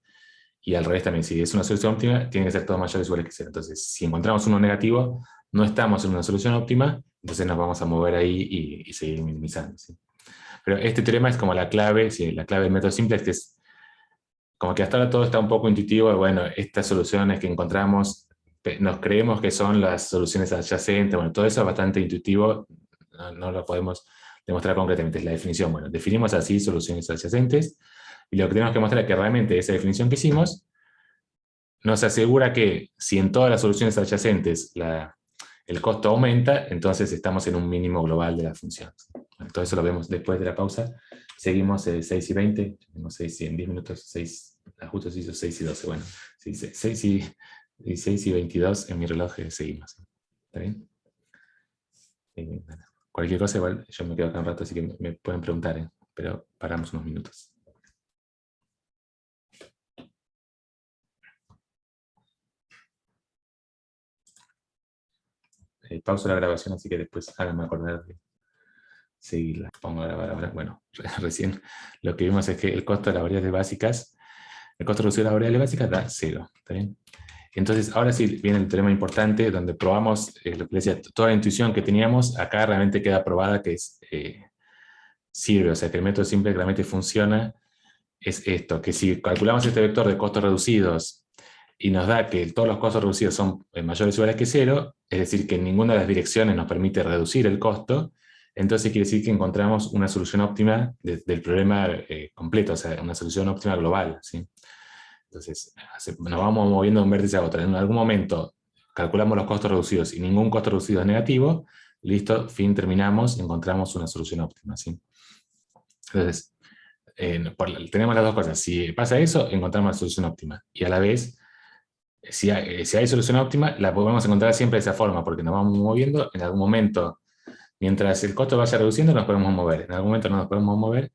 Y al revés también, si es una solución óptima, tiene que ser todos mayores o iguales que 0. Entonces, si encontramos uno negativo, no estamos en una solución óptima, entonces nos vamos a mover ahí y seguir minimizando, ¿sí? Pero este teorema es como la clave, ¿sí? La clave del método simplex, que es como que hasta ahora todo está un poco intuitivo. Bueno, estas soluciones que encontramos, nos creemos que son las soluciones adyacentes. Bueno, todo eso es bastante intuitivo, no lo podemos demostrar concretamente. Es la definición. Bueno, definimos así soluciones adyacentes, y lo que tenemos que mostrar es que realmente esa definición que hicimos nos asegura que si en todas las soluciones adyacentes el costo aumenta, entonces estamos en un mínimo global de la función. Bueno, todo eso lo vemos después de la pausa. Seguimos 6 y 20, tenemos 6 y en 10 minutos, 6, justo se hizo 6 y 12, bueno, 6 y 22 en mi reloj seguimos. ¿Está bien? Bueno, cualquier cosa igual, yo me quedo acá un rato, así que me pueden preguntar, pero paramos unos minutos. Pauso la grabación, así que después háganme acordar de seguirla. Pongo a grabar ahora. Bueno, recién lo que vimos es que el costo de las variables básicas, el costo reducido de las variables básicas da 0. ¿Está bien? Entonces, ahora sí viene el teorema importante, donde probamos lo que decía, toda la intuición que teníamos, acá realmente queda probada que sirve, o sea, que el método simple realmente funciona. Es esto, que si calculamos este vector de costos reducidos y nos da que todos los costos reducidos son mayores o iguales que 0, es decir, que ninguna de las direcciones nos permite reducir el costo, entonces quiere decir que encontramos una solución óptima del problema completo, o sea, una solución óptima global, ¿sí? Entonces, nos vamos moviendo de un vértice a otro. En algún momento calculamos los costos reducidos y ningún costo reducido es negativo, listo, fin, terminamos, encontramos una solución óptima, ¿sí? Entonces, tenemos las dos cosas. Si pasa eso, encontramos la solución óptima. Y a la vez, si hay solución óptima, la podemos encontrar siempre de esa forma, porque nos vamos moviendo. En algún momento, mientras el costo vaya reduciendo, nos podemos mover. En algún momento no nos podemos mover.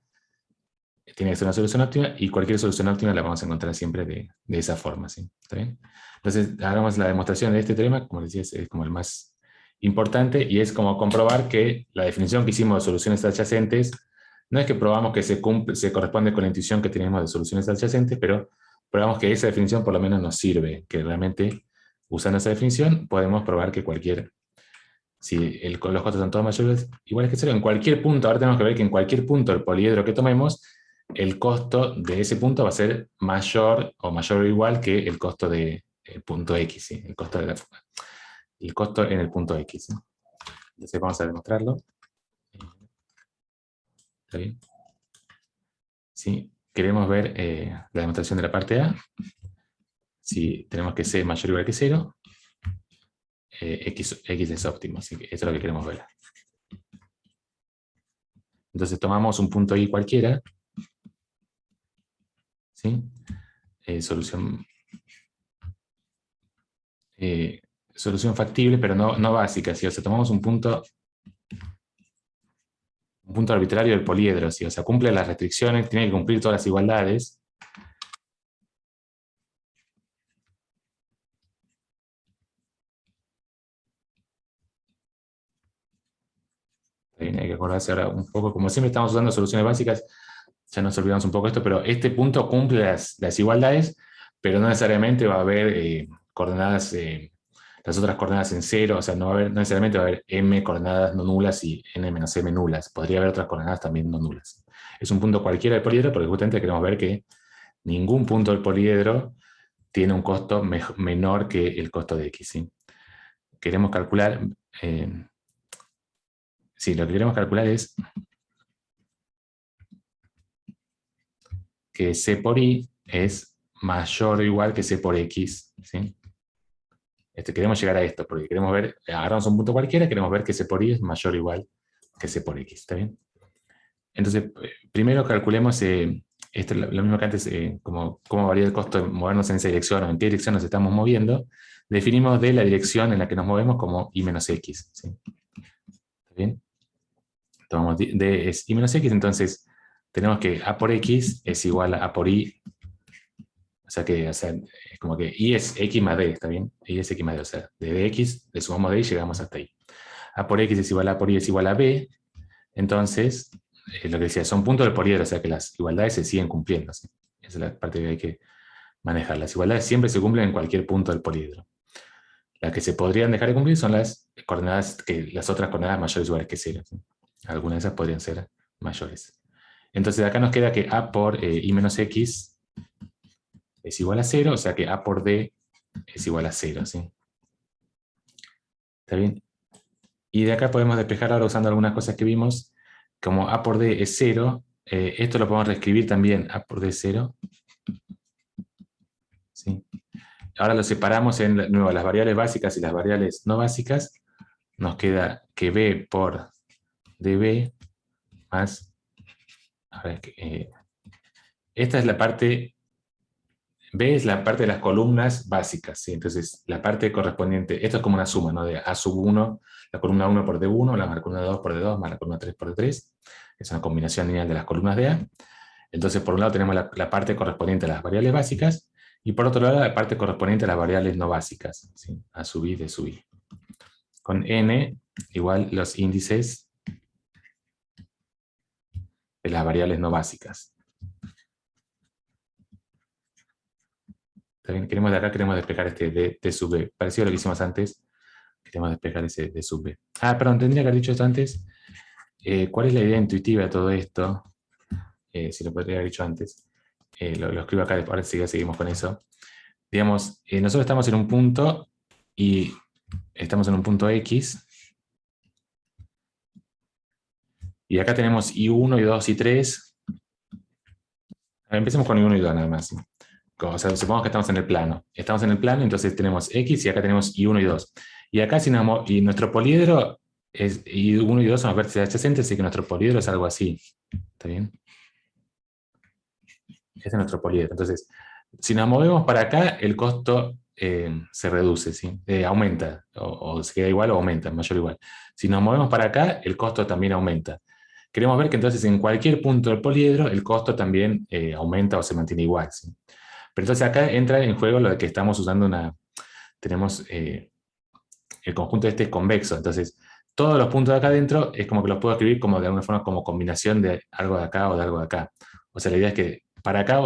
Tiene que ser una solución óptima, y cualquier solución óptima la vamos a encontrar siempre de esa forma, ¿sí? ¿Está bien? Entonces, hagamos la demostración de este teorema. Como les decía, es como el más importante, y es como comprobar que la definición que hicimos de soluciones adyacentes, no es que probamos que se corresponde con la intuición que tenemos de soluciones adyacentes, pero probamos que esa definición por lo menos nos sirve, que realmente usando esa definición podemos probar que si los costos son todos mayores iguales que 0, en cualquier punto, ahora tenemos que ver que en cualquier punto del poliedro que tomemos, el costo de ese punto va a ser mayor o igual que el costo del punto X, ¿sí? El costo en el punto X, ¿sí? Entonces vamos a demostrarlo. ¿Está bien? ¿Sí? Queremos ver la demostración de la parte A. Si tenemos que C mayor o igual que 0, X es óptimo, así que eso es lo que queremos ver. Entonces tomamos un punto I cualquiera, ¿sí? Solución factible, pero no básica, ¿sí? O sea, tomamos un punto arbitrario del poliedro, ¿sí? O sea, cumple las restricciones, tiene que cumplir todas las igualdades. También hay que acordarse ahora un poco, como siempre estamos usando soluciones básicas, ya nos olvidamos un poco esto, pero este punto cumple las igualdades, pero no necesariamente va a haber coordenadas, las otras coordenadas en 0, o sea, no necesariamente va a haber m coordenadas no nulas y n menos m nulas, podría haber otras coordenadas también no nulas. Es un punto cualquiera del poliedro, porque justamente queremos ver que ningún punto del poliedro tiene un costo menor que el costo de x, ¿sí? Queremos calcular, lo que queremos calcular es que C por I es mayor o igual que C por X, ¿sí? Queremos llegar a esto, porque queremos ver, agarramos un punto cualquiera, queremos ver que C por I es mayor o igual que C por X, ¿está bien? Entonces, primero calculemos, esto es lo mismo que antes, cómo varía el costo de movernos en esa dirección, o en qué dirección nos estamos moviendo. Definimos de la dirección en la que nos movemos como I menos X, ¿sí? ¿Está bien? Tomamos D es I menos X, entonces tenemos que A por X es igual a por I. O sea, es como que I es X más D, ¿está bien? I es X más D, o sea, de X le sumamos D y llegamos hasta ahí. A por X es igual a A por I es igual a B. Entonces, lo que decía, son puntos del poliedro, o sea que las igualdades se siguen cumpliendo, ¿sí? Esa es la parte que hay que manejar. Las igualdades siempre se cumplen en cualquier punto del poliedro. Las que se podrían dejar de cumplir son las coordenadas, las otras coordenadas mayores o iguales que 0. ¿Sí? Algunas de esas podrían ser mayores. Entonces acá nos queda que a por i menos x es igual a 0, o sea que a por d es igual a 0. ¿Sí? ¿Está bien? Y de acá podemos despejar ahora usando algunas cosas que vimos. Como a por d es 0, esto lo podemos reescribir también, a por d es 0. ¿Sí? Ahora lo separamos en nuevo, las variables básicas y las variables no básicas. Nos queda que b por db más... esta es la parte... B es la parte de las columnas básicas, ¿sí? Entonces, la parte correspondiente, esto es como una suma, ¿no? De A sub 1, la columna 1 por D1, la columna 2 por D2, más la columna 3 por D3. Es una combinación lineal de las columnas de A. Entonces, por un lado tenemos la parte correspondiente a las variables básicas, y por otro lado la parte correspondiente a las variables no básicas, ¿sí? A sub I, D sub I. Con N, igual los índices de las variables no básicas. También queremos de acá, queremos despejar este D sub B. Parecido a lo que hicimos antes, queremos despejar ese D sub B. Ah, perdón, tendría que haber dicho esto antes. ¿Cuál es la idea intuitiva de todo esto? Si lo podría haber dicho antes. Lo escribo acá, ahora seguimos con eso. Digamos, nosotros estamos en un punto y estamos en un punto X. Y acá tenemos I1, I2, I3. Empecemos con I1 y I2 nada más. O sea, supongamos que estamos en el plano. Estamos en el plano, entonces tenemos X y acá tenemos I1 y I2. Y acá y nuestro poliedro es I1 y I2 son los vértices adyacentes, así que nuestro poliedro es algo así. ¿Está bien? Este es nuestro poliedro. Entonces, si nos movemos para acá, el costo se reduce, ¿sí? Aumenta. O se queda igual o aumenta, mayor o igual. Si nos movemos para acá, el costo también aumenta. Queremos ver que entonces en cualquier punto del poliedro, el costo también aumenta o se mantiene igual, ¿sí? Pero entonces acá entra en juego lo de que estamos usando tenemos el conjunto este es convexo, entonces todos los puntos de acá adentro es como que los puedo escribir como de alguna forma como combinación de algo de acá o de algo de acá. O sea, la idea es que para acá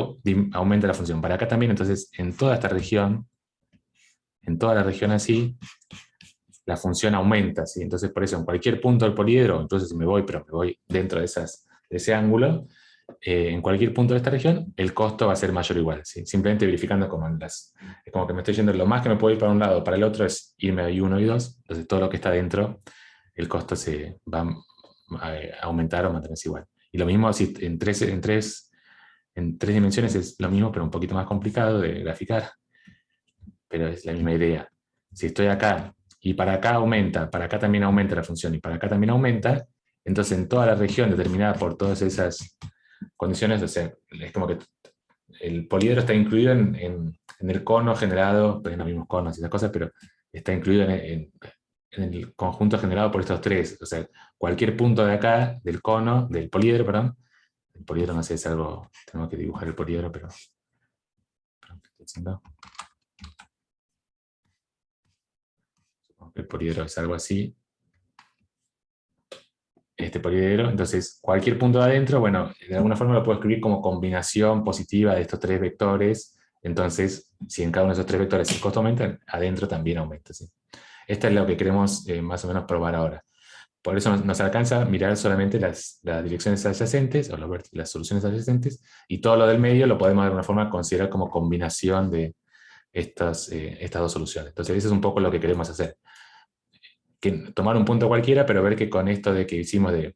aumenta la función, para acá también, entonces en toda esta región, en toda la región así, la función aumenta, ¿sí? Entonces por eso en cualquier punto del poliedro, entonces me voy dentro de ese ángulo, en cualquier punto de esta región, el costo va a ser mayor o igual, ¿sí? Simplemente verificando como es como que me estoy yendo, lo más que me puedo ir para un lado, para el otro es irme a I1 y 2, entonces todo lo que está dentro, el costo se va a aumentar o mantenerse igual. Y lo mismo si en tres dimensiones es lo mismo, pero un poquito más complicado de graficar, pero es la misma idea. Si estoy acá y para acá aumenta, para acá también aumenta la función y para acá también aumenta, entonces en toda la región determinada por todas esas condiciones, o sea, es como que el poliedro está incluido en el cono generado, pues no vimos conos y esas cosas, pero está incluido en el conjunto generado por estos tres. O sea, cualquier punto de acá, del cono, del poliedro, perdón, el poliedro no sé, es algo, tenemos que dibujar el poliedro, pero ¿qué estoy haciendo? Supongo que el poliedro es algo así. Este poliedro, entonces cualquier punto de adentro, bueno, de alguna forma lo puedo escribir como combinación positiva de estos tres vectores, entonces si en cada uno de esos tres vectores el costo aumenta, adentro también aumenta, ¿sí? Esto es lo que queremos más o menos probar ahora. Por eso nos alcanza mirar solamente las direcciones adyacentes, o las soluciones adyacentes, y todo lo del medio lo podemos de alguna forma considerar como combinación de estas dos soluciones. Entonces eso es un poco lo que queremos hacer. Tomar un punto cualquiera, pero ver que con esto de que hicimos de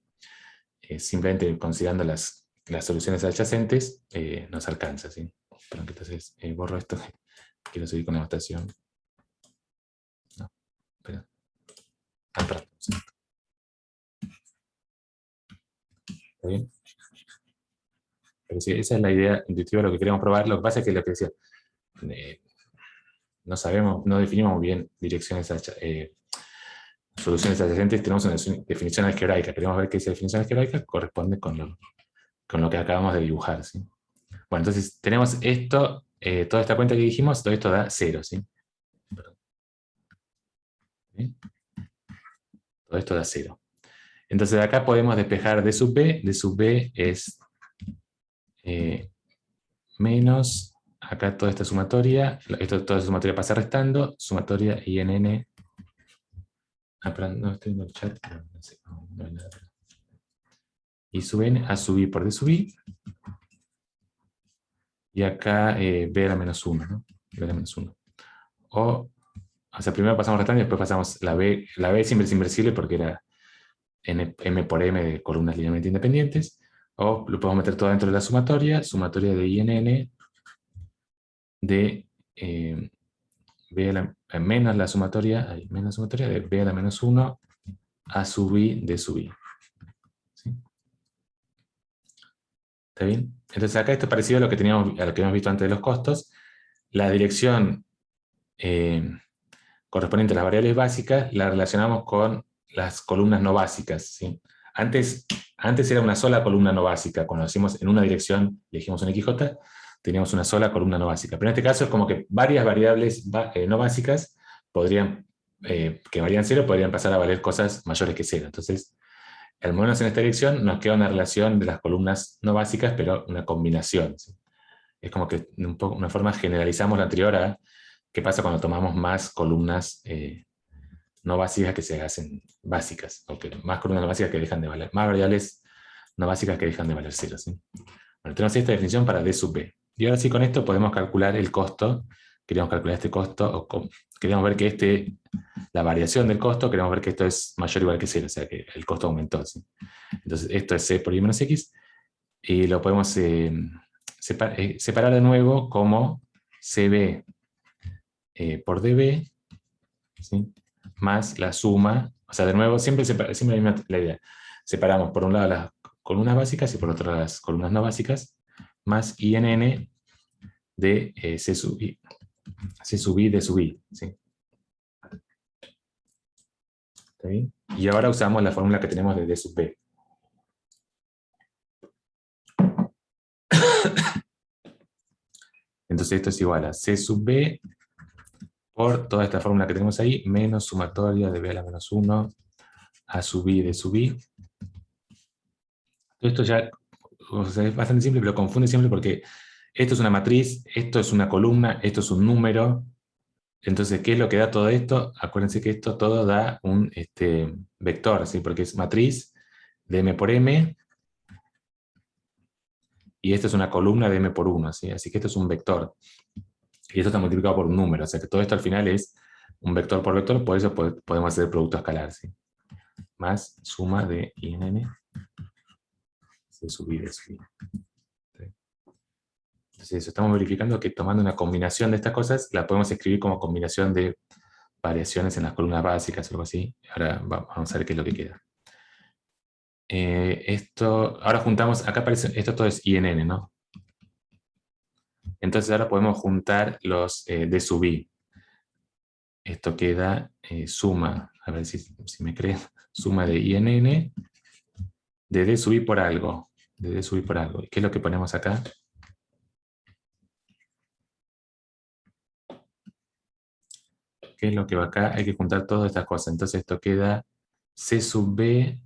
simplemente considerando las soluciones adyacentes, nos alcanza, ¿sí? Pero entonces borro esto, quiero seguir con la notación. No, espera. Perdón, ¿sí? ¿Está bien? Pero sí, esa es la idea intuitiva de lo que queremos probar. Lo que pasa es que lo que decía, no sabemos, no definimos muy bien soluciones adyacentes, tenemos una definición algebraica. Queremos ver que esa definición algebraica corresponde con lo que acabamos de dibujar, ¿sí? Bueno, entonces tenemos esto, toda esta cuenta que dijimos, todo esto da 0, ¿sí? ¿Sí? Todo esto da 0. Entonces de acá podemos despejar D sub B es menos acá toda esta sumatoria, toda esta sumatoria pasa restando, sumatoria INN. Perdón, no estoy en el chat, pero no sé, no hay nada. Y sub n a sub i por d sub i. Y acá b a la menos 1, ¿no? B a la menos 1. O sea, primero pasamos restando y después pasamos la b. La b siempre es inversible porque era m por m de columnas linealmente independientes. O lo podemos meter todo dentro de la sumatoria de INN de b a la, menos la sumatoria de b a la menos 1 a sub i de sub i. ¿Sí? ¿Está bien? Entonces acá esto es parecido a lo que habíamos visto antes de los costos. La dirección correspondiente a las variables básicas la relacionamos con las columnas no básicas. ¿Sí? Antes era una sola columna no básica. Cuando hacíamos en una dirección, elegimos un XJ, teníamos una sola columna no básica. Pero en este caso es como que varias variables no básicas podrían, que varían 0, podrían pasar a valer cosas mayores que 0. Entonces, al menos en esta dirección nos queda una relación de las columnas no básicas, pero una combinación. ¿Sí? Es como que una forma generalizamos la anterior a qué pasa cuando tomamos más columnas no básicas que se hacen básicas, o que más columnas no básicas que dejan de valer, más variables no básicas que dejan de valer 0. ¿Sí? Bueno, tenemos esta definición para D sub B. Y ahora sí, con esto podemos calcular el costo. Queríamos calcular este costo, queríamos ver que la variación del costo, queremos ver que esto es mayor o igual que 0, o sea que el costo aumentó. ¿Sí? Entonces esto es C por I menos X, y lo podemos separar de nuevo como CB por DB, ¿sí? Más la suma, o sea, de nuevo, siempre la misma la idea. Separamos por un lado las columnas básicas y por otro las columnas no básicas, más INN de C sub I de sub I. ¿Sí? ¿Está bien? Y ahora usamos la fórmula que tenemos de D sub B. Entonces esto es igual a C sub B por toda esta fórmula que tenemos ahí, menos sumatoria de B a la menos 1 a sub I de sub I. Esto ya, o sea, es bastante simple, pero confunde siempre porque esto es una matriz, esto es una columna, esto es un número. Entonces, ¿qué es lo que da todo esto? Acuérdense que esto todo da un vector, ¿sí? Porque es matriz de m por m, y esto es una columna de m por 1, ¿sí? Así que esto es un vector. Y esto está multiplicado por un número, o sea que todo esto al final es un vector por vector, por eso podemos hacer el producto escalar, ¿sí? Más suma de INN de sub I de sub I. Entonces eso, estamos verificando que tomando una combinación de estas cosas, la podemos escribir como combinación de variaciones en las columnas básicas o algo así. Ahora vamos a ver qué es lo que queda. Ahora juntamos, acá aparece, esto todo es INN, ¿no? Entonces ahora podemos juntar los D sub I. Esto queda suma, a ver si me creen, suma de INN de D sub I por algo. De D sub I por algo. ¿Y qué es lo que ponemos acá? ¿Qué es lo que va acá? Hay que juntar todas estas cosas. Entonces esto queda C sub B,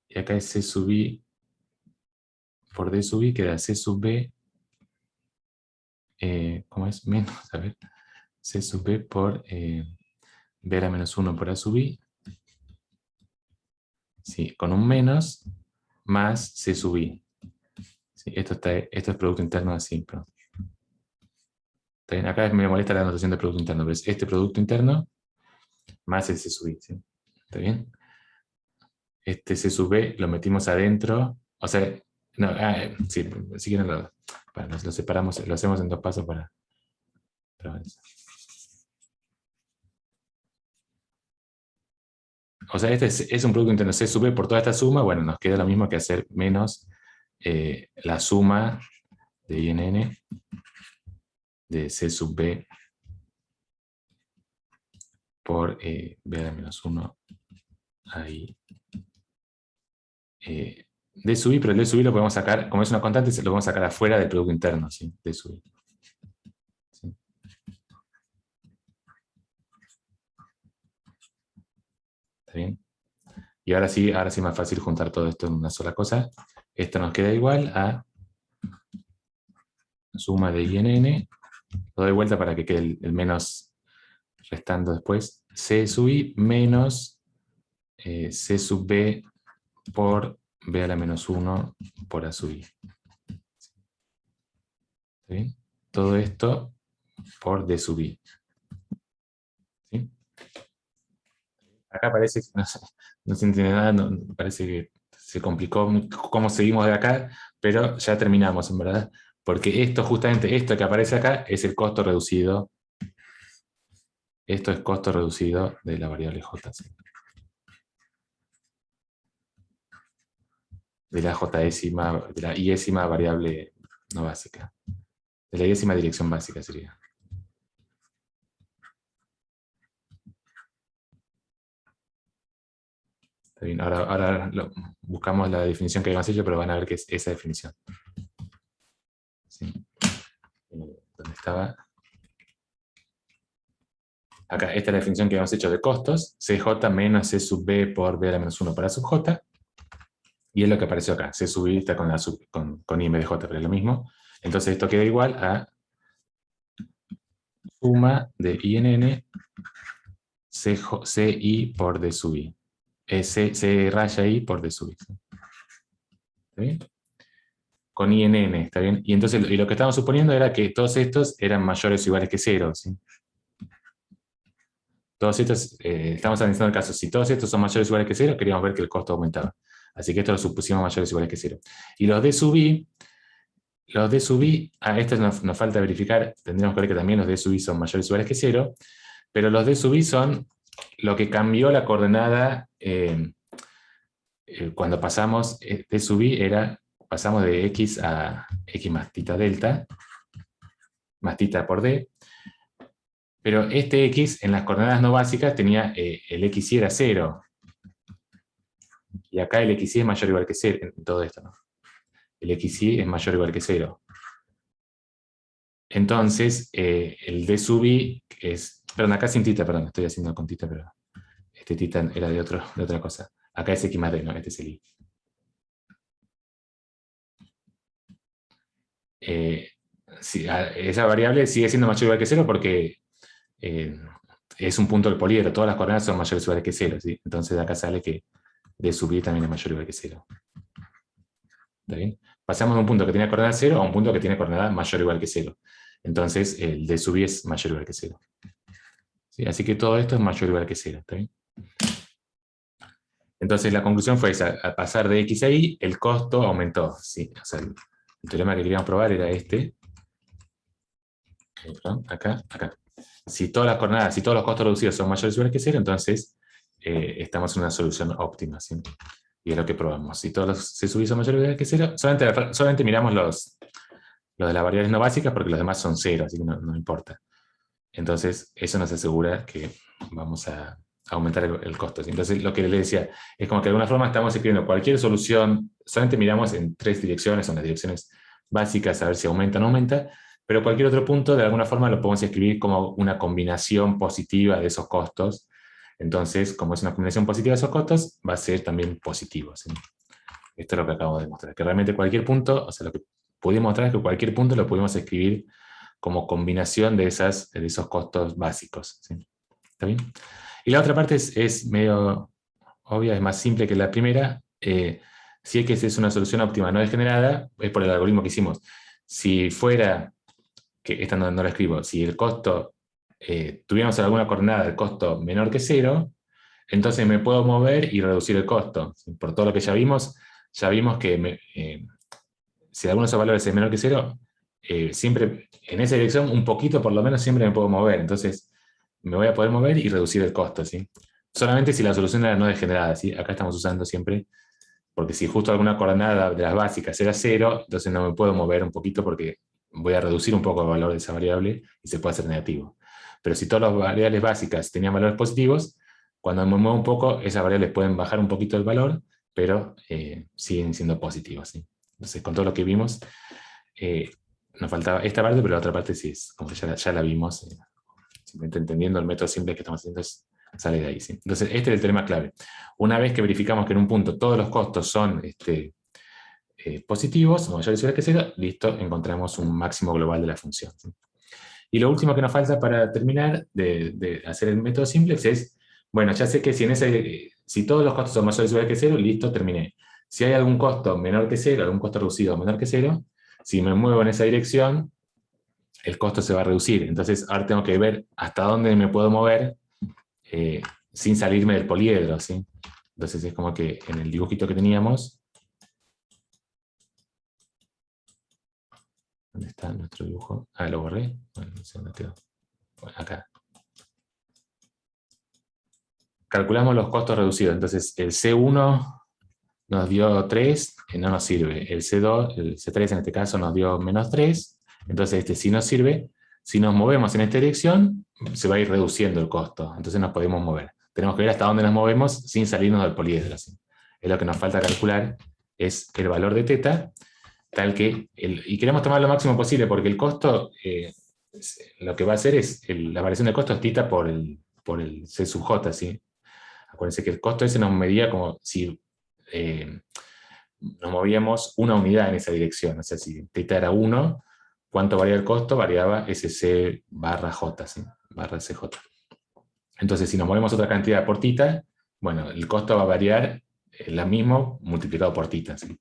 y acá es C sub I por D sub I, queda C sub B, ¿cómo es? Menos, a ver, C sub B por B a la menos 1 por A sub I, sí, con un menos, más C sub I. Sí, esto es producto interno así, pero acá me molesta la notación de producto interno, pero es este producto interno más el C sub I, ¿sí? ¿Está bien? Este C sub B lo metimos adentro, o sea, no, sí, si quieren lo separamos, lo hacemos en 2 pasos para avanzar. O sea, este es un producto interno C sub B por toda esta suma, bueno, nos queda lo mismo que hacer menos la suma de INN de C sub B por B a la menos 1 ahí. D sub I, pero el D sub I lo podemos sacar, como es una constante, lo podemos sacar afuera del producto interno, ¿sí? D sub I. ¿Sí? ¿Está bien? Y ahora sí es más fácil juntar todo esto en una sola cosa. Esto nos queda igual a suma de I en N, lo doy vuelta para que quede el menos restando después, C sub I menos C sub B por B a la menos 1 por A sub I. ¿Está bien? Todo esto por D sub I. ¿Sí? Acá parece que no se entiende nada, parece que se complicó cómo seguimos de acá, pero ya terminamos, en verdad. Porque esto, justamente esto que aparece acá, es el costo reducido. Esto es costo reducido de la variable J. ¿Sí? De la J-ésima, de la I-ésima variable no básica. De la I-ésima dirección básica sería. Está bien, ahora buscamos la definición que habíamos hecho, pero van a ver que es esa definición. ¿Sí? ¿Dónde estaba? Acá, esta es la definición que habíamos hecho de costos. CJ menos C sub B por B a la menos 1 para sub J. Y es lo que apareció acá. C sub I está con I en vez de J, pero es lo mismo. Entonces esto queda igual a suma de I en N CI por D sub I. C raya I por D sub I. ¿Está bien? Con I en N, ¿está bien? Y entonces lo que estábamos suponiendo era que todos estos eran mayores o iguales que 0. ¿Sí? Todos estos, estamos analizando el caso, si todos estos son mayores o iguales que 0, queríamos ver que el costo aumentaba. Así que esto lo supusimos mayores o iguales que 0. Y los D sub I, esto nos falta verificar, tendríamos que ver que también los D sub I son mayores o iguales que 0, pero los D sub I son lo que cambió la coordenada cuando pasamos, D sub I pasamos de X a X más tita delta, más tita por D, pero este X en las coordenadas no básicas tenía, el XY era 0, y acá el XY es mayor o igual que 0, en todo esto, ¿no? El XY es mayor o igual que 0. Entonces, el D sub I es, perdón, acá sin tita, perdón, estoy haciendo con tita, pero este tita era de otra cosa. Acá es X más D, no, este es el I. Esa variable sigue siendo mayor o igual que 0 porque es un punto del poliedro, todas las coordenadas son mayores o iguales que 0, ¿sí? Entonces de acá sale que D sub I también es mayor o igual que 0. ¿Está bien? Pasamos de un punto que tiene coordenada 0 a un punto que tiene coordenada mayor o igual que 0. Entonces el D sub I es mayor o igual que 0. ¿Sí? Así que todo esto es mayor o igual que 0. ¿Está bien? Entonces la conclusión fue esa, al pasar de X a Y, el costo aumentó. ¿Sí? O sea, el teorema que queríamos probar era este. Acá. Si todas las coordenadas, si todos los costos reducidos son mayores o iguales que 0, entonces estamos en una solución óptima. ¿Sí? Y es lo que probamos. Si todos los C sub I son mayores o iguales que 0, solamente miramos los de las variables no básicas porque los demás son 0, así que no importa. Entonces, eso nos asegura que vamos a aumentar el costo. Entonces, lo que les decía, es como que de alguna forma estamos escribiendo cualquier solución, solamente miramos en 3 direcciones, son las direcciones básicas, a ver si aumenta o no aumenta, pero cualquier otro punto, de alguna forma, lo podemos escribir como una combinación positiva de esos costos. Entonces, como es una combinación positiva de esos costos, va a ser también positivo. ¿Sí? Esto es lo que acabo de mostrar, que realmente cualquier punto, o sea, lo que pudimos mostrar es que cualquier punto lo pudimos escribir como combinación de esos costos básicos. ¿Sí? ¿Está bien? Y la otra parte es medio obvia, es más simple que la primera. Si es que es una solución óptima no degenerada, es por el algoritmo que hicimos. Si fuera, que esta no la escribo, si el costo, tuviéramos alguna coordenada del costo menor que 0, entonces me puedo mover y reducir el costo. Por todo lo que ya vimos que si alguno de esos valores es menor que 0, siempre en esa dirección, un poquito por lo menos, siempre me puedo mover. Entonces, me voy a poder mover y reducir el costo. ¿Sí? Solamente si la solución era no degenerada. ¿Sí? Acá estamos usando siempre, porque si justo alguna coordenada de las básicas era 0, entonces no me puedo mover un poquito porque voy a reducir un poco el valor de esa variable y se puede hacer negativo. Pero si todas las variables básicas tenían valores positivos, cuando me muevo un poco, esas variables pueden bajar un poquito el valor, pero siguen siendo positivos. ¿Sí? Entonces, con todo lo que vimos, nos faltaba esta parte, pero la otra parte sí es, como que ya la vimos, simplemente entendiendo el método simple que estamos haciendo, sale de ahí. ¿Sí? Entonces, este es el teorema clave. Una vez que verificamos que en un punto todos los costos son positivos, o mayores o iguales que 0, listo, encontramos un máximo global de la función, ¿sí? Y lo último que nos falta para terminar de hacer el método simplex es, bueno, ya sé que si todos los costos son mayores o iguales que 0, listo, terminé. Si hay algún costo menor que 0, algún costo reducido menor que 0, si me muevo en esa dirección, el costo se va a reducir. Entonces ahora tengo que ver hasta dónde me puedo mover sin salirme del poliedro, ¿sí? Entonces es como que en el dibujito que teníamos, ¿dónde está nuestro dibujo? Ah, lo borré. Bueno, no sé dónde quedó. Bueno, acá. Calculamos los costos reducidos. Entonces el C1 nos dio 3, que no nos sirve. El C2, el C3 en este caso nos dio menos 3, entonces este sí nos sirve. Si nos movemos en esta dirección, se va a ir reduciendo el costo, entonces nos podemos mover. Tenemos que ver hasta dónde nos movemos sin salirnos del poliedro, ¿sí? Es lo que nos falta calcular, es el valor de teta, tal que, y queremos tomar lo máximo posible, porque el costo, lo que va a hacer es, la variación de costo es tita por el C sub j, ¿sí? Acuérdense que el costo ese nos medía como si nos movíamos una unidad en esa dirección. O sea, si θ era 1, ¿cuánto varía el costo? Variaba SC barra J, ¿sí? Barra CJ. Entonces, si nos movemos otra cantidad por θ, bueno, el costo va a variar la mismo multiplicado por θ, ¿sí?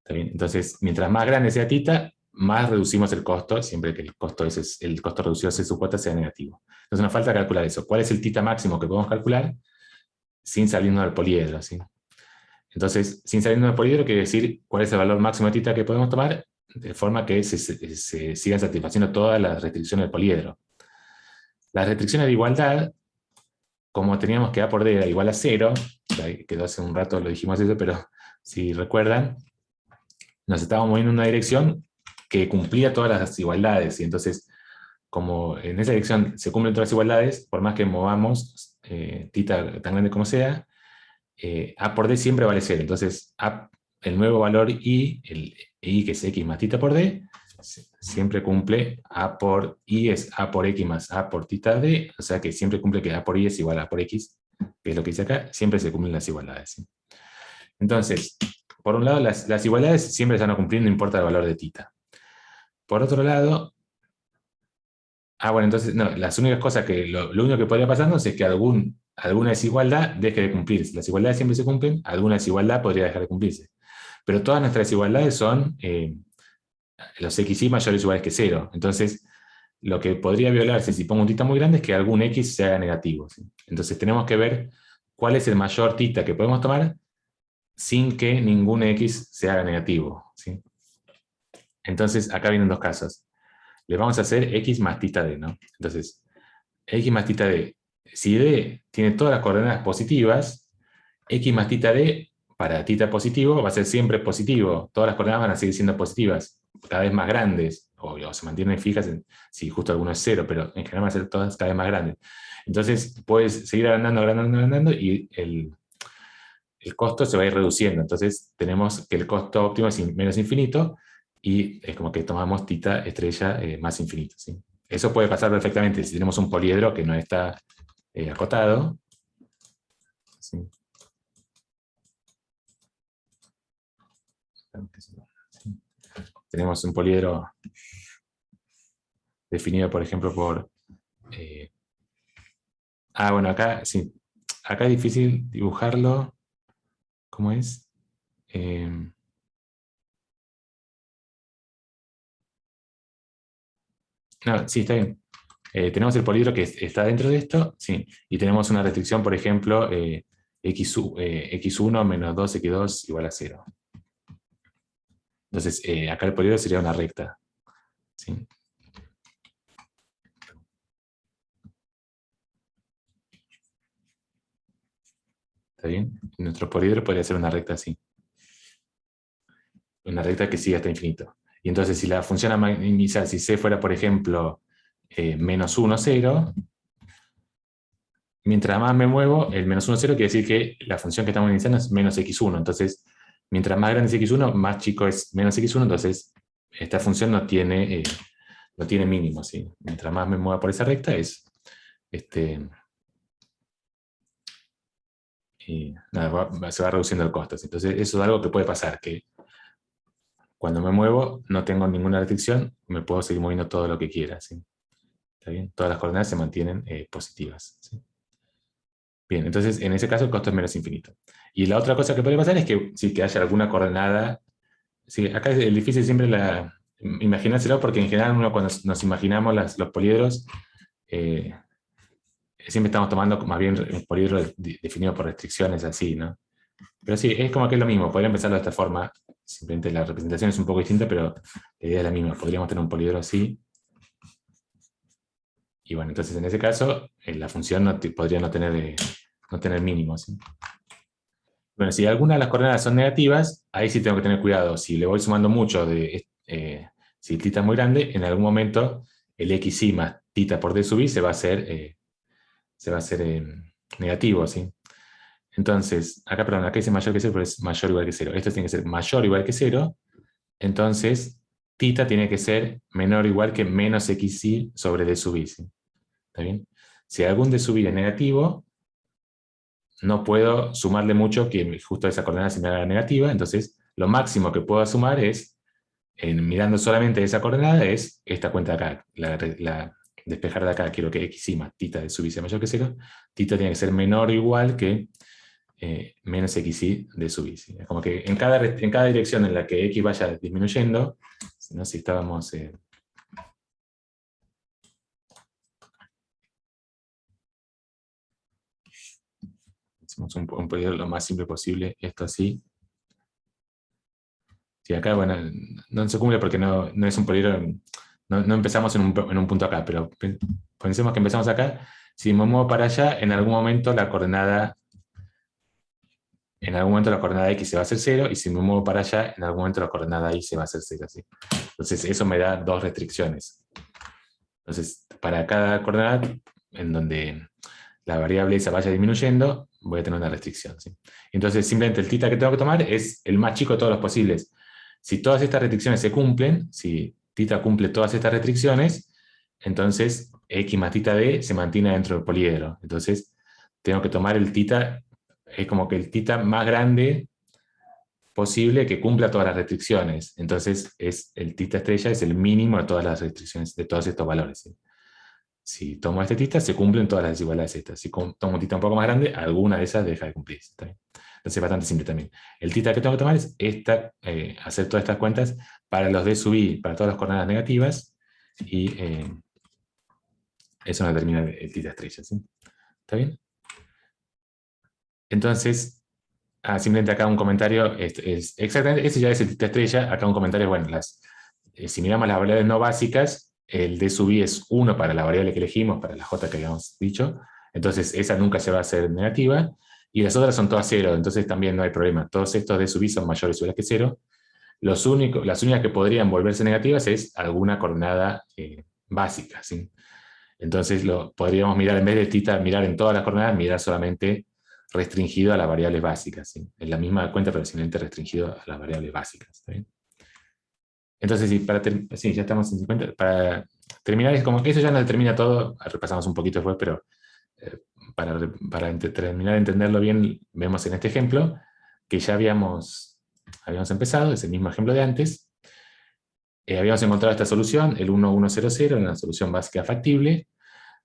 ¿Está bien? Entonces, mientras más grande sea θ, más reducimos el costo, siempre que el costo reducido C sub J sea negativo. Entonces nos falta calcular eso. ¿Cuál es el θ máximo que podemos calcular sin salirnos del poliedro, ¿sí? Entonces, sin salirnos del poliedro, quiere decir cuál es el valor máximo de θ que podemos tomar, de forma que se sigan satisfaciendo todas las restricciones del poliedro. Las restricciones de igualdad, como teníamos que A por D era igual a 0, quedó hace un rato, lo dijimos eso, pero si recuerdan, nos estábamos moviendo en una dirección que cumplía todas las desigualdades, y entonces, como en esa dirección se cumplen todas las igualdades, por más que movamos θ tan grande como sea, A por D siempre vale 0. Entonces, el nuevo valor I, el I que es X más θ por D, siempre cumple A por I es A por X más A por θ D, o sea que siempre cumple que A por I es igual a A por X, que es lo que dice acá, siempre se cumplen las igualdades, ¿sí? Entonces, por un lado, las igualdades siempre se van a cumplir, no importa el valor de θ. Por otro lado, bueno, entonces, no, las únicas cosas que, lo único que podría pasarnos es que alguna desigualdad deje de cumplirse. Las igualdades siempre se cumplen, alguna desigualdad podría dejar de cumplirse. Pero todas nuestras desigualdades son los xy mayores o iguales que 0. Entonces, lo que podría violarse si pongo un θ muy grande es que algún x se haga negativo, ¿sí? Entonces tenemos que ver cuál es el mayor θ que podemos tomar sin que ningún x se haga negativo, ¿sí? Entonces, acá vienen dos casos. Le vamos a hacer x más θ d, ¿no? Entonces, x más θ d, si d tiene todas las coordenadas positivas, x más θ d para θ positivo va a ser siempre positivo. Todas las coordenadas van a seguir siendo positivas, cada vez más grandes, o se mantienen fijas si justo alguno es 0, pero en general van a ser todas cada vez más grandes. Entonces puedes seguir agrandando, agrandando, agrandando, y el costo se va a ir reduciendo. Entonces tenemos que el costo óptimo es menos infinito, y es como que tomamos θ estrella más infinito, ¿sí? Eso puede pasar perfectamente si tenemos un poliedro que no está acotado, ¿sí? Tenemos un poliedro definido, por ejemplo, por... bueno, acá sí. Acá es difícil dibujarlo. ¿Cómo es? No, sí, está bien. Tenemos el poliedro que está dentro de esto, sí. Y tenemos una restricción, por ejemplo, x1 menos 2x2 igual a 0. Entonces, acá el poliedro sería una recta, ¿sí? ¿Está bien? Y nuestro poliedro podría ser una recta así. Una recta que sigue hasta infinito. Y entonces, si la función a minimizar, si c fuera, por ejemplo, menos 1, 0, mientras más me muevo, el menos 1, 0 quiere decir que la función que estamos iniciando es menos x1. Entonces, mientras más grande es x1, más chico es menos x1. Entonces, esta función no tiene mínimo, ¿sí? Mientras más me mueva por esa recta, nada, se va reduciendo el costo. Entonces, eso es algo que puede pasar, que Cuando me muevo, no tengo ninguna restricción, me puedo seguir moviendo todo lo que quiera, ¿sí? ¿Está bien? Todas las coordenadas se mantienen positivas, ¿sí? Bien, entonces en ese caso el costo es menos infinito. Y la otra cosa que puede pasar es que sí, que haya alguna coordenada. Sí, acá es el difícil siempre imaginárselo, porque en general uno cuando nos imaginamos los poliedros, siempre estamos tomando más bien un poliedro definido por restricciones así, ¿no? Pero sí, es como que es lo mismo, podrían pensarlo de esta forma, simplemente la representación es un poco distinta, pero la idea es la misma, podríamos tener un poliedro así, y bueno, entonces en ese caso, la función podría no tener mínimos, ¿sí? Bueno, si algunas de las coordenadas son negativas, ahí sí tengo que tener cuidado. Si le voy sumando mucho, si θ es muy grande, en algún momento el xy más θ por d sub i se va a hacer negativo, ¿sí? Entonces, acá dice mayor que 0, pero es mayor o igual que 0. Esto tiene que ser mayor o igual que 0. Entonces, θ tiene que ser menor o igual que menos xy sobre d sub i, ¿sí? ¿Está bien? Si algún d sub i es negativo, no puedo sumarle mucho que justo esa coordenada se me haga negativa, entonces lo máximo que puedo sumar es, mirando solamente esa coordenada, es esta cuenta de acá, despejar de acá, quiero que x más θ de sub i sea mayor que 0, θ tiene que ser menor o igual que menos xy de sub i. ¿Sí? Es como que en cada dirección en la que x vaya disminuyendo, ¿no? Si estábamos... hacemos un poliedro lo más simple posible, esto así. Sí, acá, bueno, no se cumple porque no es un poliedro, no empezamos en un punto acá, pero pensemos que empezamos acá. Si me muevo para allá, en algún momento la coordenada x se va a hacer 0, y si me muevo para allá, en algún momento la coordenada y se va a hacer 0. ¿Sí? Entonces eso me da dos restricciones. Entonces, para cada coordenada en donde la variable esa vaya disminuyendo, voy a tener una restricción. ¿Sí? Entonces, simplemente el θ que tengo que tomar es el más chico de todos los posibles. Si todas estas restricciones se cumplen, si θ cumple todas estas restricciones, entonces x más θ d se mantiene dentro del poliedro. Entonces, tengo que tomar el θ, es como que el θ más grande posible que cumpla todas las restricciones. Entonces, el θ estrella es el mínimo de todas las restricciones, de todos estos valores. ¿Sí? Si tomo este θ, se cumplen todas las desigualdades estas. Si tomo un θ un poco más grande, alguna de esas deja de cumplirse. ¿Está bien? Entonces es bastante simple también. El θ que tengo que tomar es hacer todas estas cuentas para los d sub i, para todas las coordenadas negativas, y eso nos determina el θ estrella. ¿Sí? ¿Está bien? Entonces, simplemente acá un comentario, exactamente, ese ya es el θ estrella, acá un comentario, bueno, si miramos las variables no básicas, el d sub i es 1 para la variable que elegimos, para la j que habíamos dicho, entonces esa nunca se va a hacer negativa, y las otras son todas 0, entonces también no hay problema, todos estos d sub i son mayores o iguales que 0, las únicas que podrían volverse negativas es alguna coordenada básica, ¿sí? Entonces podríamos mirar, en vez de θ, mirar en todas las coordenadas, mirar solamente restringido a las variables básicas, ¿sí? En la misma cuenta, pero simplemente restringido a las variables básicas. ¿Está bien? Entonces, sí, ya estamos en 50. Para terminar, es como que eso ya no determina todo, repasamos un poquito después, pero para terminar de entenderlo bien, vemos en este ejemplo que ya habíamos empezado, es el mismo ejemplo de antes. Habíamos encontrado esta solución, el 1100, una solución básica factible.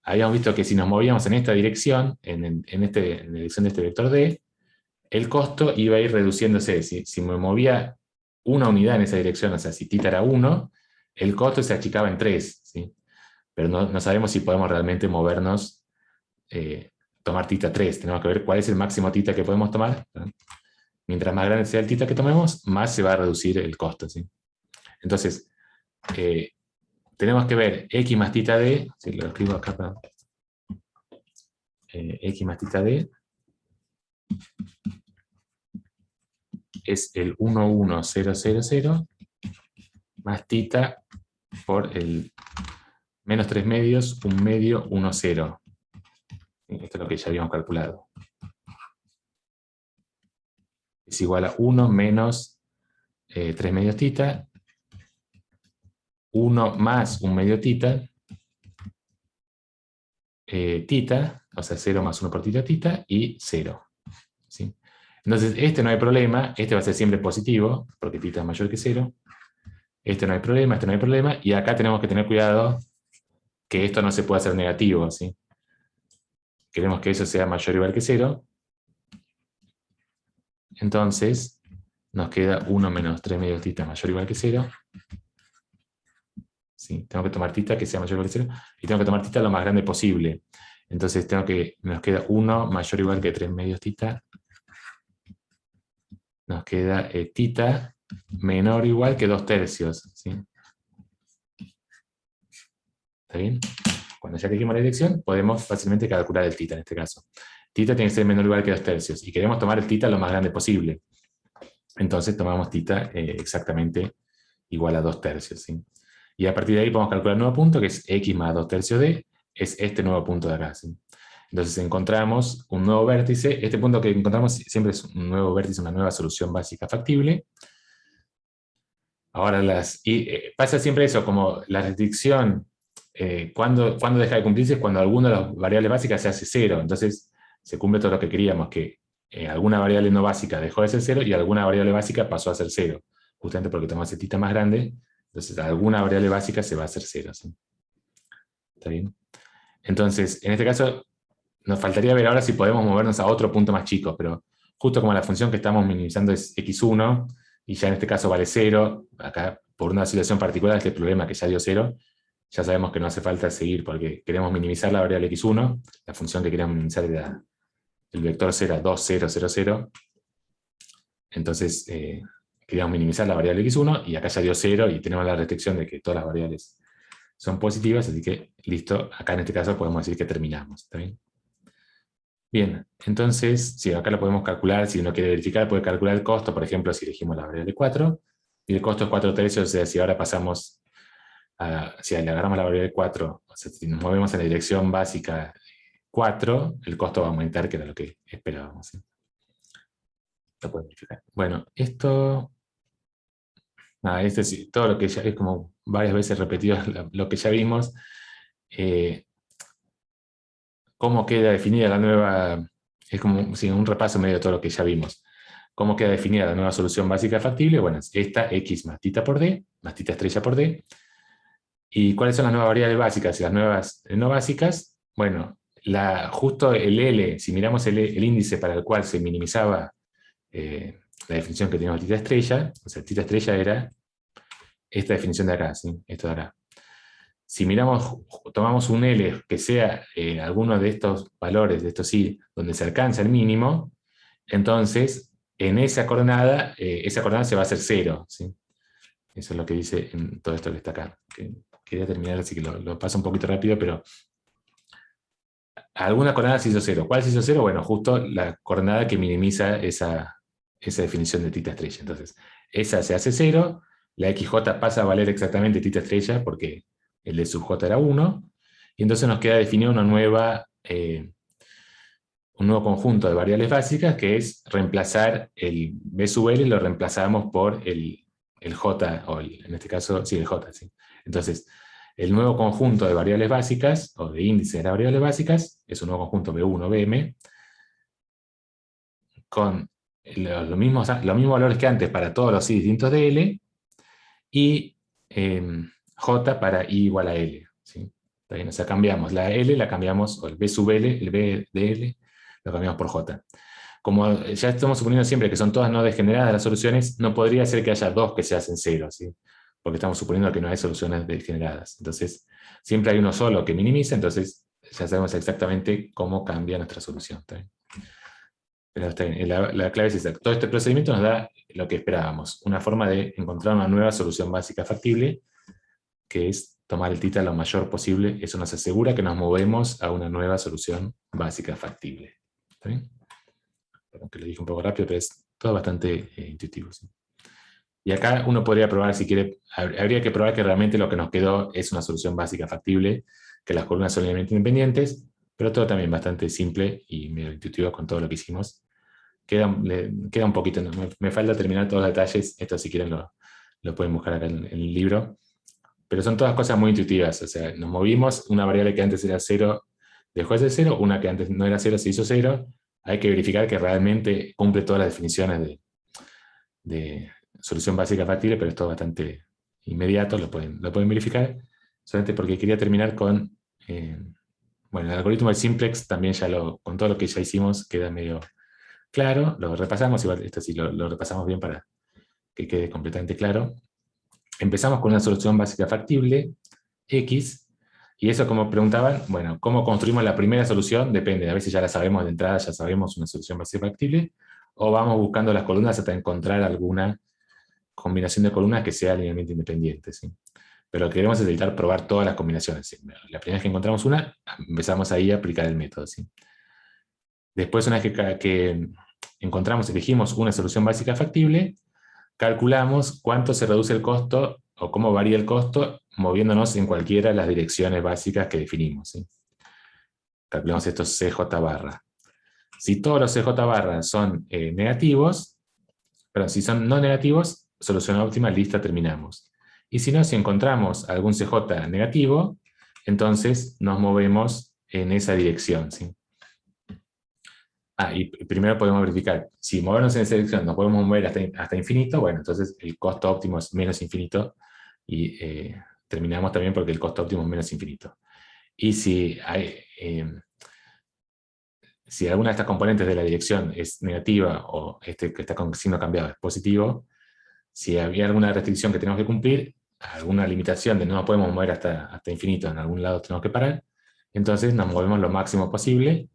Habíamos visto que si nos movíamos en esta dirección, en la dirección de este vector D, el costo iba a ir reduciéndose. Si me movía una unidad en esa dirección, o sea, si θ era 1, el costo se achicaba en 3. ¿Sí? Pero no sabemos si podemos realmente movernos, tomar θ 3. Tenemos que ver cuál es el máximo θ que podemos tomar. ¿No? Mientras más grande sea el θ que tomemos, más se va a reducir el costo. ¿Sí? Entonces, tenemos que ver x más θ d, si lo escribo acá, x más θ d es el 11000 más θ por el menos 3 medios, 1 medio, 1, 0. Esto es lo que ya habíamos calculado. Es igual a 1 menos 3 medios θ, 1 más 1 medio θ, θ, o sea 0 más 1 por θ, y 0. ¿Sí? Entonces, este no hay problema, este va a ser siempre positivo, porque θ es mayor que 0. Este no hay problema, este no hay problema, y acá tenemos que tener cuidado que esto no se pueda hacer negativo, ¿sí? Queremos que eso sea mayor o igual que 0. Entonces, nos queda 1 menos 3 medios tita mayor o igual que 0. ¿Sí? Tengo que tomar tita que sea mayor o igual que 0, y tengo que tomar tita lo más grande posible. Entonces nos queda 1 mayor o igual que 3 medios tita. Nos queda tita menor o igual que 2 tercios. ¿Sí? ¿Está bien? Cuando ya elegimos la dirección, podemos fácilmente calcular el tita en este caso. Tita tiene que ser menor o igual que 2 tercios. Y queremos tomar el tita lo más grande posible. Entonces tomamos tita exactamente igual a 2 tercios. ¿Sí? Y a partir de ahí podemos calcular el nuevo punto, que es x más 2 tercios de, es este nuevo punto de acá. ¿Sí? Entonces encontramos un nuevo vértice. Este punto que encontramos siempre es un nuevo vértice, una nueva solución básica factible. Ahora, pasa siempre eso, como la restricción, cuando deja de cumplirse es cuando alguna de las variables básicas se hace 0. Entonces se cumple todo lo que queríamos, que alguna variable no básica dejó de ser 0 y alguna variable básica pasó a ser 0. Justamente porque tomamos el tita más grande, entonces alguna variable básica se va a hacer 0. ¿Sí? ¿Está bien? Entonces, en este caso, nos faltaría ver ahora si podemos movernos a otro punto más chico, pero justo como la función que estamos minimizando es x1, y ya en este caso vale 0, acá por una situación particular, este problema que ya dio 0, ya sabemos que no hace falta seguir porque queremos minimizar la variable x1, la función que queríamos minimizar era, el vector 0 era 2, 0, 0, 0, entonces queríamos minimizar la variable x1, y acá ya dio 0, y tenemos la restricción de que todas las variables son positivas, así que listo, acá en este caso podemos decir que terminamos, ¿está bien? Bien, entonces, si acá lo podemos calcular, si uno quiere verificar, puede calcular el costo, por ejemplo, si elegimos la variable 4, y el costo es 4 tercios, o sea, si ahora pasamos, si le agarramos la variable 4, o sea, si nos movemos en la dirección básica 4, el costo va a aumentar, que era lo que esperábamos. ¿Sí? Lo pueden verificar. Bueno, esto, nada, sí, todo lo que ya es como varias veces repetido lo que ya vimos. ¿Cómo queda definida la nueva? Es como sí, un repaso medio de todo lo que ya vimos. ¿Cómo queda definida la nueva solución básica factible? Bueno, esta x más tita por d, más tita estrella por d. ¿Y cuáles son las nuevas variables básicas y las nuevas no básicas? Bueno, justo el L, si miramos el índice para el cual se minimizaba la definición que teníamos de tita estrella, o sea, tita estrella era esta definición de acá, ¿sí? Esto de acá. Si tomamos un L que sea alguno de estos valores, de estos I, donde se alcanza el mínimo, entonces en esa coordenada se va a hacer 0. ¿Sí? Eso es lo que dice en todo esto que está acá. Quería terminar, así que lo paso un poquito rápido, pero alguna coordenada se hizo 0. ¿Cuál se hizo 0? Bueno, justo la coordenada que minimiza esa definición de tita estrella. Entonces, esa se hace 0, la XJ pasa a valer exactamente tita estrella, porque el de sub j era 1, y entonces nos queda definido un nuevo conjunto de variables básicas, que es reemplazar el B sub L, lo reemplazamos por el J, o en este caso, sí, el J. ¿Sí? Entonces, el nuevo conjunto de variables básicas, o de índices de las variables básicas, es un nuevo conjunto B1, BM, con los mismos valores que antes para todos los I distintos de L, y J para I igual a L. ¿Sí? O sea, cambiamos la L, la cambiamos, o el B sub L, el B de L, lo cambiamos por J. Como ya estamos suponiendo siempre que son todas no degeneradas las soluciones, no podría ser que haya dos que se hacen 0, ¿sí? Porque estamos suponiendo que no hay soluciones degeneradas. Entonces, siempre hay uno solo que minimiza, entonces ya sabemos exactamente cómo cambia nuestra solución. ¿Está bien? Pero está bien. La clave es esa. Todo este procedimiento nos da lo que esperábamos, una forma de encontrar una nueva solución básica factible, que es tomar el tita lo mayor posible. Eso nos asegura que nos movemos a una nueva solución básica factible. ¿Está bien? Perdón que lo dije un poco rápido, pero es todo bastante intuitivo. ¿Sí? Y acá uno podría probar, si quiere, habría que probar que realmente lo que nos quedó es una solución básica factible, que las columnas son linealmente independientes, pero todo también bastante simple y medio intuitivo con todo lo que hicimos. Queda un poquito, me falta terminar todos los detalles, esto si quieren lo pueden buscar acá en el libro, pero son todas cosas muy intuitivas, o sea, nos movimos, una variable que antes era 0 dejó de ser 0, una que antes no era 0 se hizo 0, hay que verificar que realmente cumple todas las definiciones de solución básica factible, pero es todo bastante inmediato, lo pueden verificar, solamente porque quería terminar con, bueno, el algoritmo del simplex también ya con todo lo que ya hicimos queda medio claro, lo repasamos, igual esto sí lo repasamos bien para que quede completamente claro. Empezamos con una solución básica factible, X, y eso como preguntaban, bueno, ¿cómo construimos la primera solución? Depende, a veces ya la sabemos de entrada, ya sabemos una solución básica factible, o vamos buscando las columnas hasta encontrar alguna combinación de columnas que sea linealmente independiente, ¿sí? Pero lo que queremos es evitar probar todas las combinaciones, ¿sí? La primera vez que encontramos una, empezamos ahí a aplicar el método, ¿sí? Después, una vez que encontramos, elegimos una solución básica factible, calculamos cuánto se reduce el costo o cómo varía el costo moviéndonos en cualquiera de las direcciones básicas que definimos, ¿sí? Calculamos estos CJ barra. Si todos los CJ barra son negativos, perdón, si son no negativos, solución óptima, lista, terminamos. Y si no, si encontramos algún CJ negativo, entonces nos movemos en esa dirección, ¿sí? Y primero podemos verificar, si movernos en esa dirección nos podemos mover hasta infinito, bueno, entonces el costo óptimo es menos infinito y terminamos también porque el costo óptimo es menos infinito. Y si alguna de estas componentes de la dirección es negativa o este que está con signo cambiado es positivo, si había alguna restricción que tenemos que cumplir, alguna limitación de no nos podemos mover hasta infinito, en algún lado tenemos que parar, entonces nos movemos lo máximo posible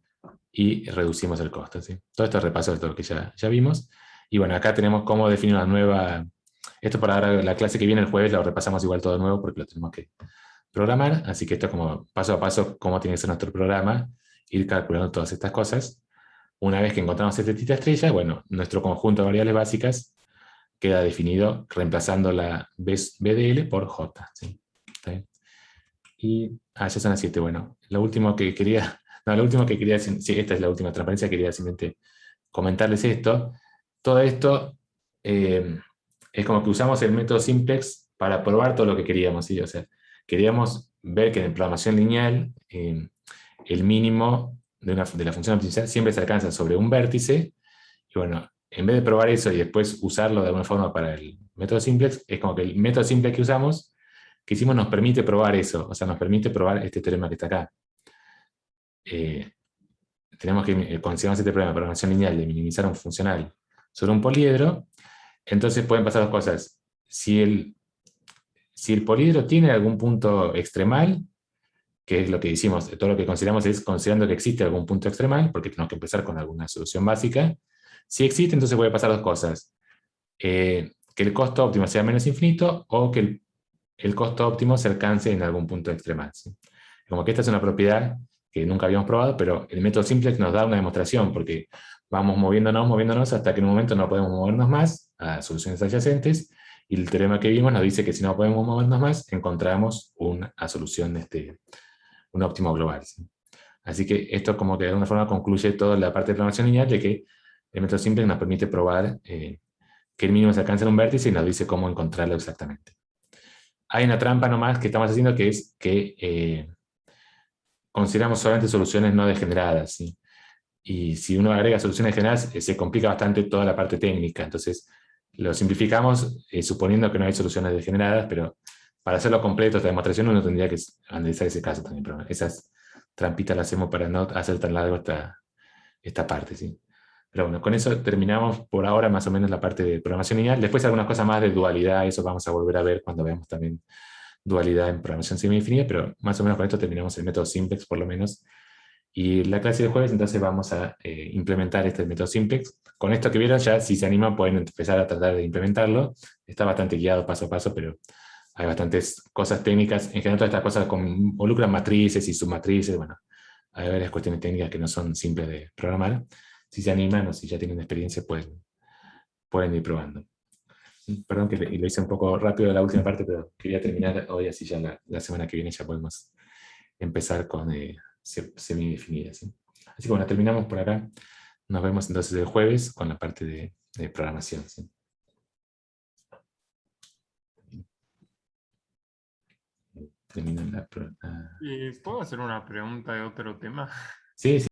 y reducimos el costo, ¿sí? Todo esto es repaso de todo lo que ya vimos. Y bueno, acá tenemos cómo definir una nueva... Esto para ahora, la clase que viene el jueves lo repasamos igual todo de nuevo porque lo tenemos que programar, así que esto es como paso a paso cómo tiene que ser nuestro programa, ir calculando todas estas cosas. Una vez que encontramos esta tita estrella, bueno, nuestro conjunto de variables básicas queda definido reemplazando la BDL por J, ¿sí? ¿Está bien? Y, ya son las 7, bueno, lo último que quería, no, lo último que quería decir, sí, esta es la última transparencia, quería simplemente comentarles esto. Todo esto es como que usamos el método simplex para probar todo lo que queríamos, ¿sí? O sea, queríamos ver que en programación lineal el mínimo de la función optimizar siempre se alcanza sobre un vértice, y bueno, en vez de probar eso y después usarlo de alguna forma para el método simplex, es como que el método simplex que hicimos nos permite probar eso, o sea, nos permite probar este teorema que está acá. Tenemos que consideramos este problema de programación lineal de minimizar un funcional sobre un poliedro, entonces pueden pasar dos cosas. Si el poliedro tiene algún punto extremal, que es lo que hicimos, todo lo que consideramos es considerando que existe algún punto extremal, porque tenemos que empezar con alguna solución básica. Si existe, entonces puede pasar dos cosas. Que el costo óptimo sea menos infinito o que el costo óptimo se alcance en algún punto extremal, ¿sí? Como que esta es una propiedad que nunca habíamos probado, pero el método simplex nos da una demostración, porque vamos moviéndonos, hasta que en un momento no podemos movernos más a soluciones adyacentes, y el teorema que vimos nos dice que si no podemos movernos más, encontramos una solución, un óptimo global, ¿sí? Así que esto como que de alguna forma concluye toda la parte de programación lineal, de que el método simplex nos permite probar que el mínimo se alcanza en un vértice y nos dice cómo encontrarlo exactamente. Hay una trampa nomás que estamos haciendo, que es que consideramos solamente soluciones no degeneradas, ¿sí? Y si uno agrega soluciones degeneradas, se complica bastante toda la parte técnica. Entonces, lo simplificamos suponiendo que no hay soluciones degeneradas, pero para hacerlo completo esta demostración uno tendría que analizar ese caso también. Pero esas trampitas las hacemos para no hacer tan largo esta parte, ¿sí? Pero bueno, con eso terminamos por ahora más o menos la parte de programación lineal. Después algunas cosas más de dualidad, eso vamos a volver a ver cuando veamos también dualidad en programación semi-infinita, pero más o menos con esto terminamos el método simplex por lo menos. Y la clase de jueves entonces vamos a implementar este método simplex. Con esto que vieron ya, si se animan, pueden empezar a tratar de implementarlo. Está bastante guiado paso a paso, pero hay bastantes cosas técnicas. En general todas estas cosas involucran matrices y submatrices. Bueno, hay varias cuestiones técnicas que no son simples de programar. Si se animan o si ya tienen experiencia, pueden ir probando. Perdón que lo hice un poco rápido la última parte, pero quería terminar hoy, así ya la semana que viene ya podemos empezar con semidefinidas, ¿sí? Así que bueno, terminamos por acá. Nos vemos entonces el jueves con la parte de programación, ¿sí? Termino ¿Y puedo hacer una pregunta de otro tema? Sí, sí.